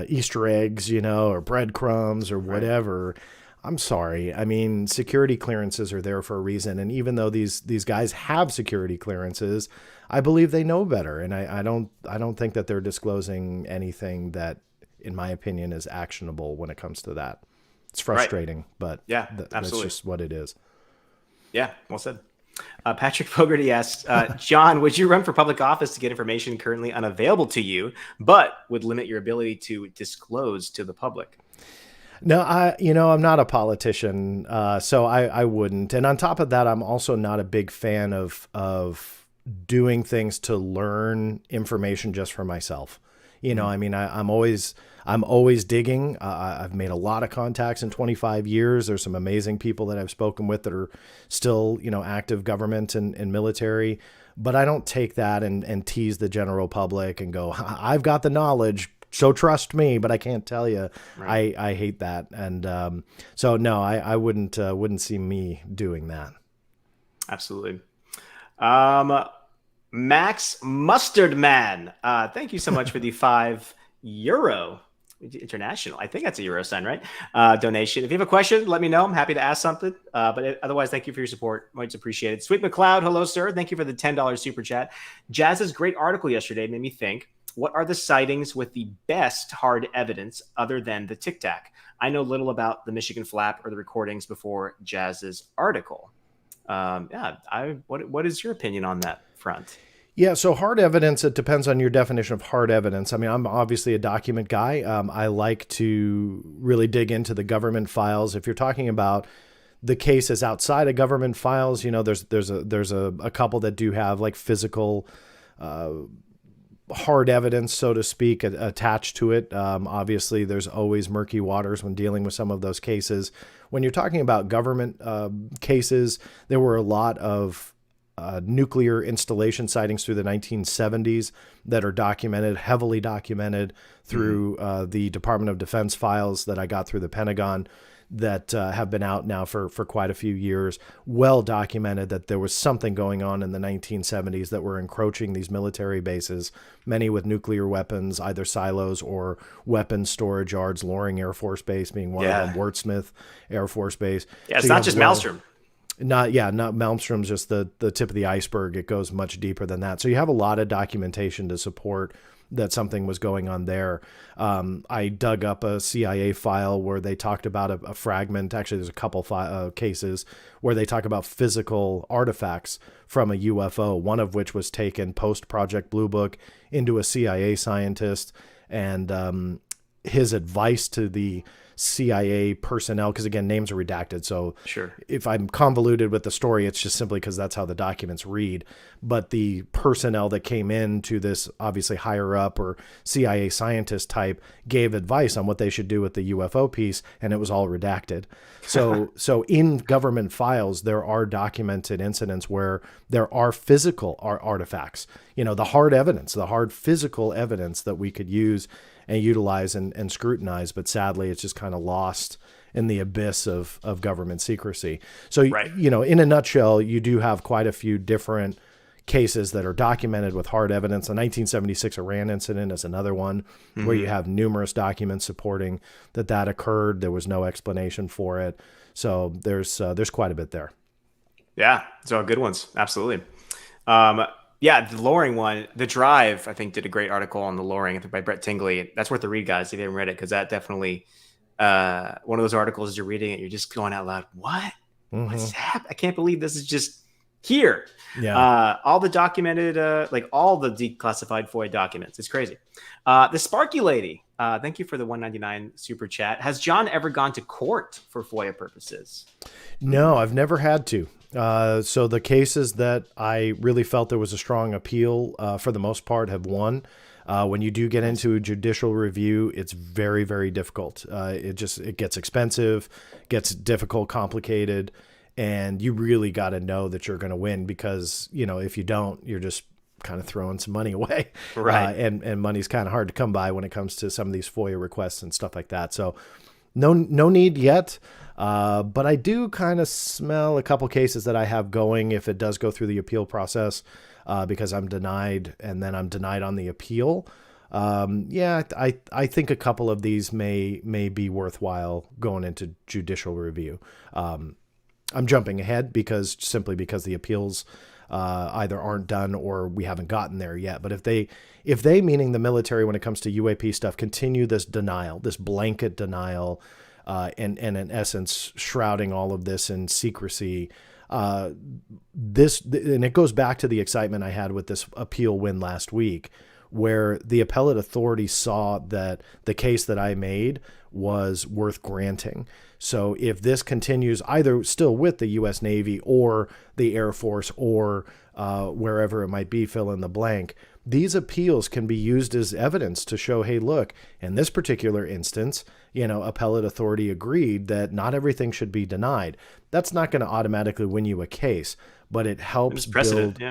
Easter eggs, or breadcrumbs or whatever. I'm sorry. I mean, security clearances are there for a reason. And even though these guys have security clearances, I believe they know better. And I don't think that they're disclosing anything that, in my opinion, is actionable when it comes to that. It's frustrating, but yeah, that's absolutely just what it is. Yeah, well said. Patrick Fogarty asks, John, would you run for public office to get information currently unavailable to you, but would limit your ability to disclose to the public? No, I'm not a politician, so I wouldn't. And on top of that, I'm also not a big fan of doing things to learn information just for myself. I mean, I'm always digging. I've made a lot of contacts in 25 years. There's some amazing people that I've spoken with that are still, active government and military. But I don't take that and tease the general public and go, I've got the knowledge, so trust me, but I can't tell you. Right. I hate that. And so, no, I wouldn't see me doing that. Absolutely. Max Mustard Man, thank you so much for the €5 international. I think that's a euro sign, right? Donation. If you have a question, let me know. I'm happy to ask something. But otherwise, thank you for your support. Much appreciated. Sweet McLeod, hello, sir. Thank you for the $10 super chat. Jazz's great article yesterday made me think, what are the sightings with the best hard evidence other than the Tic Tac? I know little about the Michigan flap or the recordings before Jazz's article. What is your opinion on that front? Yeah, so hard evidence, it depends on your definition of hard evidence. I mean, I'm obviously a document guy. I like to really dig into the government files. If you're talking about the cases outside of government files, there's a couple that do have like physical hard evidence, so to speak, attached to it. Obviously, there's always murky waters when dealing with some of those cases. When you're talking about government cases, there were a lot of nuclear installation sightings through the 1970s that are documented, heavily documented through the Department of Defense files that I got through the Pentagon that have been out now for quite a few years. Well documented that there was something going on in the 1970s that were encroaching these military bases, many with nuclear weapons, either silos or weapons storage yards, Loring Air Force Base being one of them, Wurtsmith Air Force Base. Yeah, it's not just Maelstrom. Not Malmstrom's just the tip of the iceberg. It goes much deeper than that. So you have a lot of documentation to support that something was going on there. I dug up a CIA file where they talked about a fragment. Actually, there's a couple cases where they talk about physical artifacts from a UFO, one of which was taken post Project Blue Book into a CIA scientist, and his advice to the CIA personnel, because again, names are redacted. So sure, if I'm convoluted with the story, it's just simply because that's how the documents read. But the personnel that came in to this obviously higher up or CIA scientist type gave advice on what they should do with the UFO piece, and it was all redacted. So in government files, there are documented incidents where there are physical artifacts, the hard evidence, the hard physical evidence that we could use and utilize and scrutinize, but sadly it's just kind of lost in the abyss of government secrecy. So, right. In a nutshell, you do have quite a few different cases that are documented with hard evidence. The 1976 Iran incident is another one where you have numerous documents supporting that occurred. There was no explanation for it. So there's quite a bit there. Yeah, so good ones. Absolutely. Yeah, the Loring one, The Drive, I think, did a great article on the Loring, I think by Brett Tingley. That's worth the read, guys, if you haven't read it, because that definitely, one of those articles, as you're reading it, you're just going out loud, what? What's happening? I can't believe this is just here. Yeah. All the documented, all the declassified FOIA documents. It's crazy. The Sparky Lady, thank you for the $1.99 super chat. Has John ever gone to court for FOIA purposes? No, I've never had to. So the cases that I really felt there was a strong appeal, for the most part, have won. When you do get into a judicial review, it's very, very difficult. It gets expensive, gets difficult, complicated, and you really got to know that you're going to win, because, if you don't, you're just kind of throwing some money away. Right. And money's kind of hard to come by when it comes to some of these FOIA requests and stuff like that. So no need yet. But I do kind of smell a couple cases that I have going if it does go through the appeal process, because I'm denied and then I'm denied on the appeal. I think a couple of these may be worthwhile going into judicial review. I'm jumping ahead because the appeals either aren't done or we haven't gotten there yet. But if they, meaning the military, when it comes to UAP stuff, continue this denial, this blanket denial, and in essence shrouding all of this in secrecy, and it goes back to the excitement I had with this appeal win last week, where the appellate authority saw that the case that I made was worth granting. So if this continues either still with the U.S. Navy or the Air Force or wherever it might be, fill in the blank, these appeals can be used as evidence to show, hey, look, in this particular instance, appellate authority agreed that not everything should be denied. That's not going to automatically win you a case, but it helps build.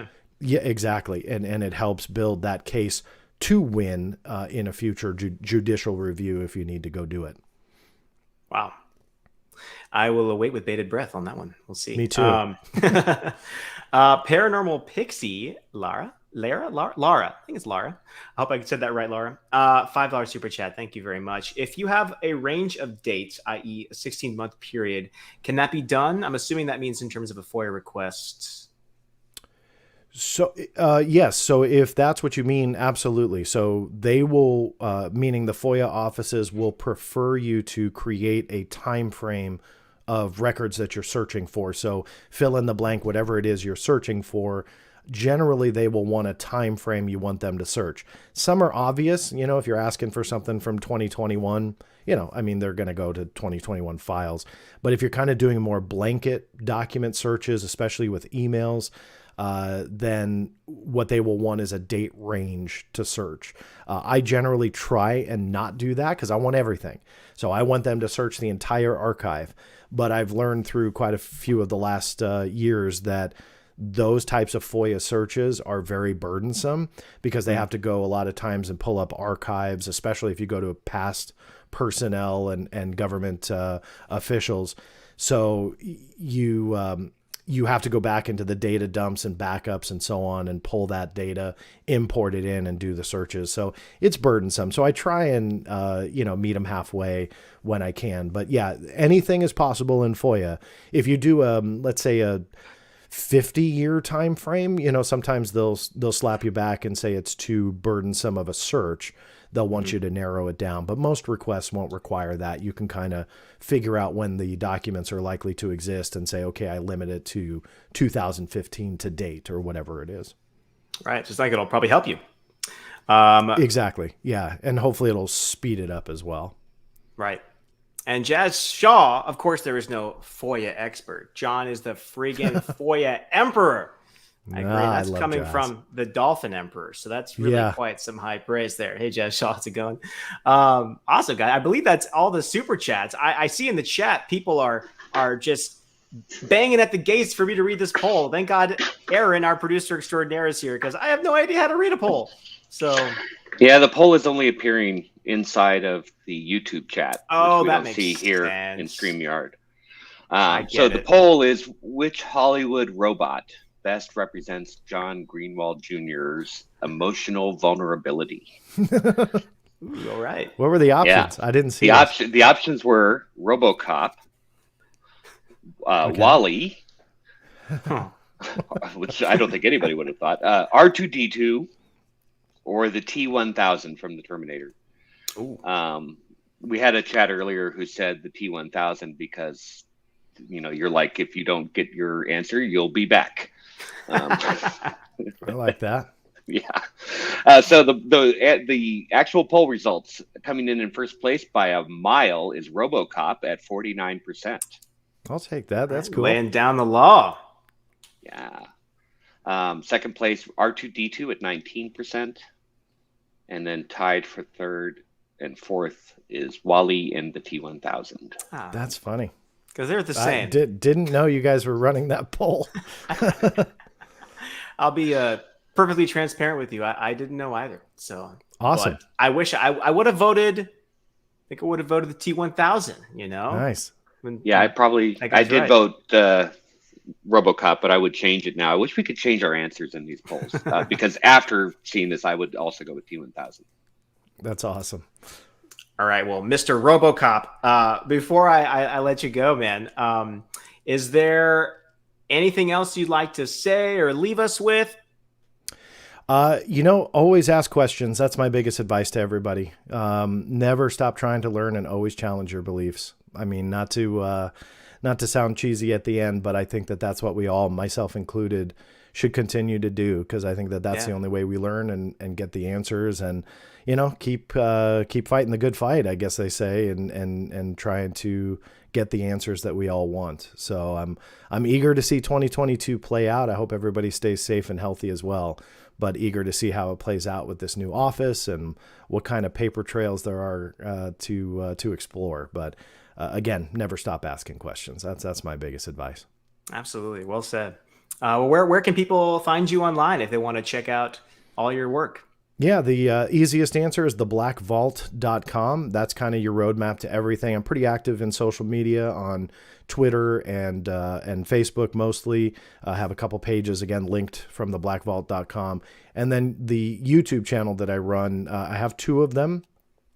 Yeah, exactly. And it helps build that case to win in a future judicial review if you need to go do it. Wow. I will await with bated breath on that one. We'll see. Me too. Paranormal Pixie, Lara. I think it's Lara. I hope I said that right, Lara. $5 super chat. Thank you very much. If you have a range of dates, i.e. a 16-month period, can that be done? I'm assuming that means in terms of a FOIA request. So, yes. So if that's what you mean, absolutely. So they will, meaning the FOIA offices will prefer you to create a time frame of records that you're searching for. So fill in the blank, whatever it is you're searching for. Generally, they will want a time frame you want them to search. Some are obvious, if you're asking for something from 2021, they're going to go to 2021 files. But if you're kind of doing more blanket document searches, especially with emails, then what they will want is a date range to search. I generally try and not do that because I want everything. So I want them to search the entire archive. But I've learned through quite a few of the last years that those types of FOIA searches are very burdensome because they have to go a lot of times and pull up archives, especially if you go to past personnel and government officials. So you have to go back into the data dumps and backups and so on and pull that data, import it in and do the searches. So it's burdensome. So I try and, meet them halfway when I can. But yeah, anything is possible in FOIA. If you do, let's say a 50-year time frame, sometimes they'll slap you back and say it's too burdensome of a search. They'll want you to narrow it down, but most requests won't require that. You can kind of figure out when the documents are likely to exist and say, okay, I limit it to 2015 to date or whatever it is. Right. Just like it'll probably help you. Exactly. Yeah. And hopefully it'll speed it up as well. Right. And Jazz Shaw, of course, there is no FOIA expert. John is the friggin' FOIA emperor. I agree. That's coming from the Dolphin Emperor. So that's really quite some high praise there. Hey, Jazz Shaw, how's it going? Awesome, guy. I believe that's all the super chats. I see in the chat people are just banging at the gates for me to read this poll. Thank God Aaron, our producer extraordinaire, is here because I have no idea how to read a poll. So yeah, the poll is only appearing inside of the YouTube chat. Oh, which we that don't makes see here sense. in StreamYard. So the poll is: which Hollywood robot best represents John Greenewald Jr.'s emotional vulnerability? Ooh, all right. What were the options? Yeah. I didn't see the options were RoboCop, Wally, which I don't think anybody would have thought, R2-D2, or the T-1000 from the Terminator. We had a chat earlier who said the T-1000 because you're like, if you don't get your answer, you'll be back. I like that. Yeah. So the actual poll results coming in first place by a mile is RoboCop at 49%. I'll take that. That's cool. Laying down the law. Yeah. Second place, R2-D2 at 19%. And then tied for third and fourth is Wally and the T1000. That's funny. Because they're the same. I didn't know you guys were running that poll. I'll be perfectly transparent with you. I didn't know either. So awesome. But I wish I would have voted. I think I would have voted the T1000. Nice. Yeah, I did vote RoboCop, but I would change it now. I wish we could change our answers in these polls because after seeing this, I would also go with T1000. That's awesome. All right. Well, Mr. RoboCop, before I let you go, man, is there anything else you'd like to say or leave us with? Always ask questions. That's my biggest advice to everybody. Never stop trying to learn and always challenge your beliefs. I mean, not to sound cheesy at the end, but I think that that's what we all, myself included, should continue to do, because I think that that's the only way we learn and get the answers, and keep fighting the good fight, I guess they say, and trying to get the answers that we all want. So I'm eager to see 2022 play out. I hope everybody stays safe and healthy as well, but eager to see how it plays out with this new office and what kind of paper trails there are to explore. But again, never stop asking questions. That's my biggest advice. Absolutely. Well said. Where can people find you online if they want to check out all your work? Yeah, the easiest answer is theblackvault.com. That's kind of your roadmap to everything. I'm pretty active in social media on Twitter and Facebook mostly. I have a couple pages, again, linked from theblackvault.com. And then the YouTube channel that I run, I have two of them.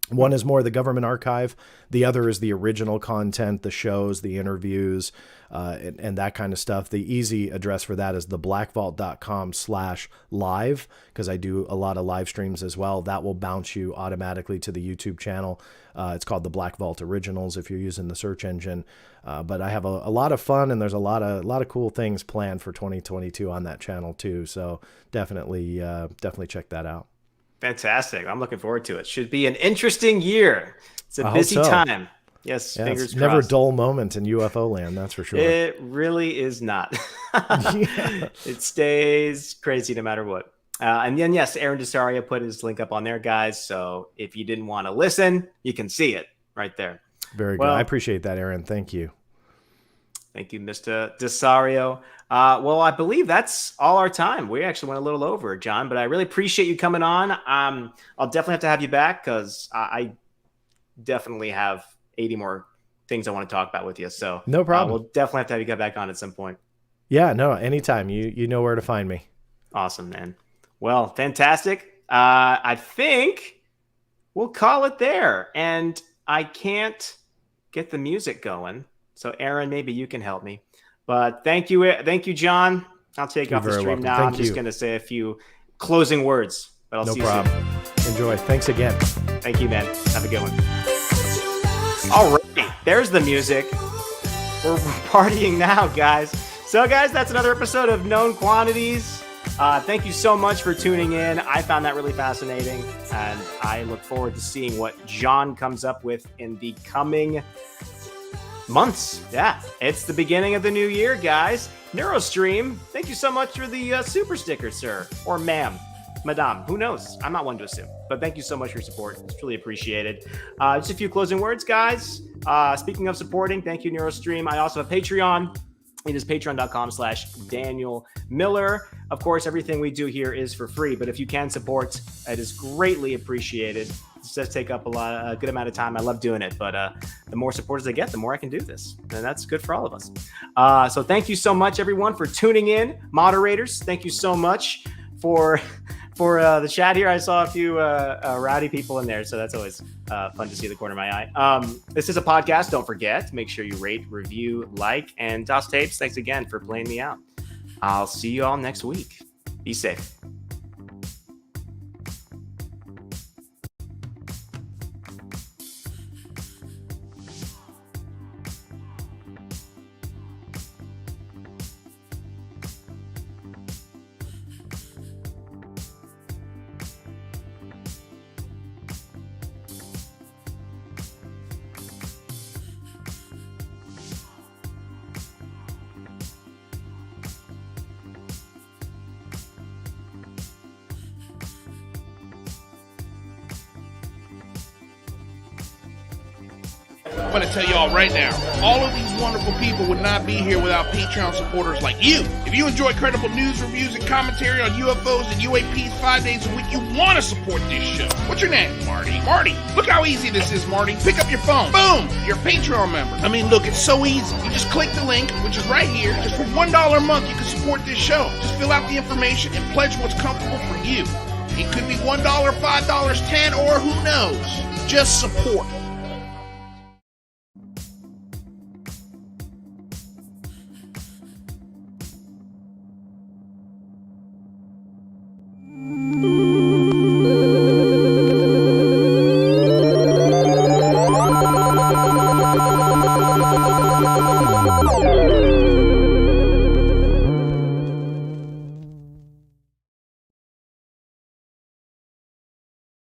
One is more the government archive. The other is the original content, the shows, the interviews, and that kind of stuff. The easy address for that is theblackvault.com/live, because I do a lot of live streams as well. That will bounce you automatically to the YouTube channel. It's called the Black Vault Originals if you're using the search engine. But I have a lot of fun, and there's a lot of cool things planned for 2022 on that channel too. So definitely check that out. Fantastic. I'm looking forward to it. Should be an interesting year. It's a busy time. Yes, fingers crossed. Never a dull moment in UFO land, that's for sure. It really is not. It stays crazy no matter what. And then, yes, Aaron Desario put his link up on there, guys. So if you didn't want to listen, you can see it right there. Very good. I appreciate that, Aaron. Thank you. Thank you, Mr. Desario. Well, I believe that's all our time. We actually went a little over, John, but I really appreciate you coming on. I'll definitely have to have you back, because I definitely have 80 more things I want to talk about with you. So no problem. We'll definitely have to have you get back on at some point. Yeah, no, anytime. You know where to find me. Awesome, man. Well, fantastic. I think we'll call it there. And I can't get the music going. So Aaron, maybe you can help me. But thank you, John. I'll take off the stream now. I'm just going to say a few closing words, but I'll see you soon. Enjoy. Thanks again. Thank you, man. Have a good one. All right, there's the music. We're partying now, guys. So, guys, that's another episode of Known Quantities. Thank you so much for tuning in. I found that really fascinating, and I look forward to seeing what John comes up with in the coming months. Yeah, it's the beginning of the new year, guys. NeuroStream, thank you so much for the super sticker, sir, or ma'am, madame, who knows? I'm not one to assume, but thank you so much for your support. It's really appreciated. Just a few closing words, guys. Speaking of supporting, thank you, NeuroStream. I also have Patreon. It is patreon.com/Daniel Miller. Of course, everything we do here is for free, but if you can support, it is greatly appreciated. This does take up a good amount of time. I love doing it, but the more supporters I get, the more I can do this, and that's good for all of us. So thank you so much, everyone, for tuning in. Moderators, thank you so much for the chat here. I saw a few rowdy people in there, so that's always fun to see the corner of my eye. This is a podcast. Don't forget, make sure you rate, review, like, and Toss Tapes. Thanks again for playing me out. I'll see you all next week. Be safe. I'm going to tell y'all right now, all of these wonderful people would not be here without Patreon supporters like you. If you enjoy credible news, reviews, and commentary on UFOs and UAPs 5 days a week, you want to support this show. What's your name? Marty. Marty, look how easy this is, Marty. Pick up your phone. Boom! You're a Patreon member. I mean, look, it's so easy. You just click the link, which is right here. Just for $1 a month, you can support this show. Just fill out the information and pledge what's comfortable for you. It could be $1, $5, $10, or who knows. Just support.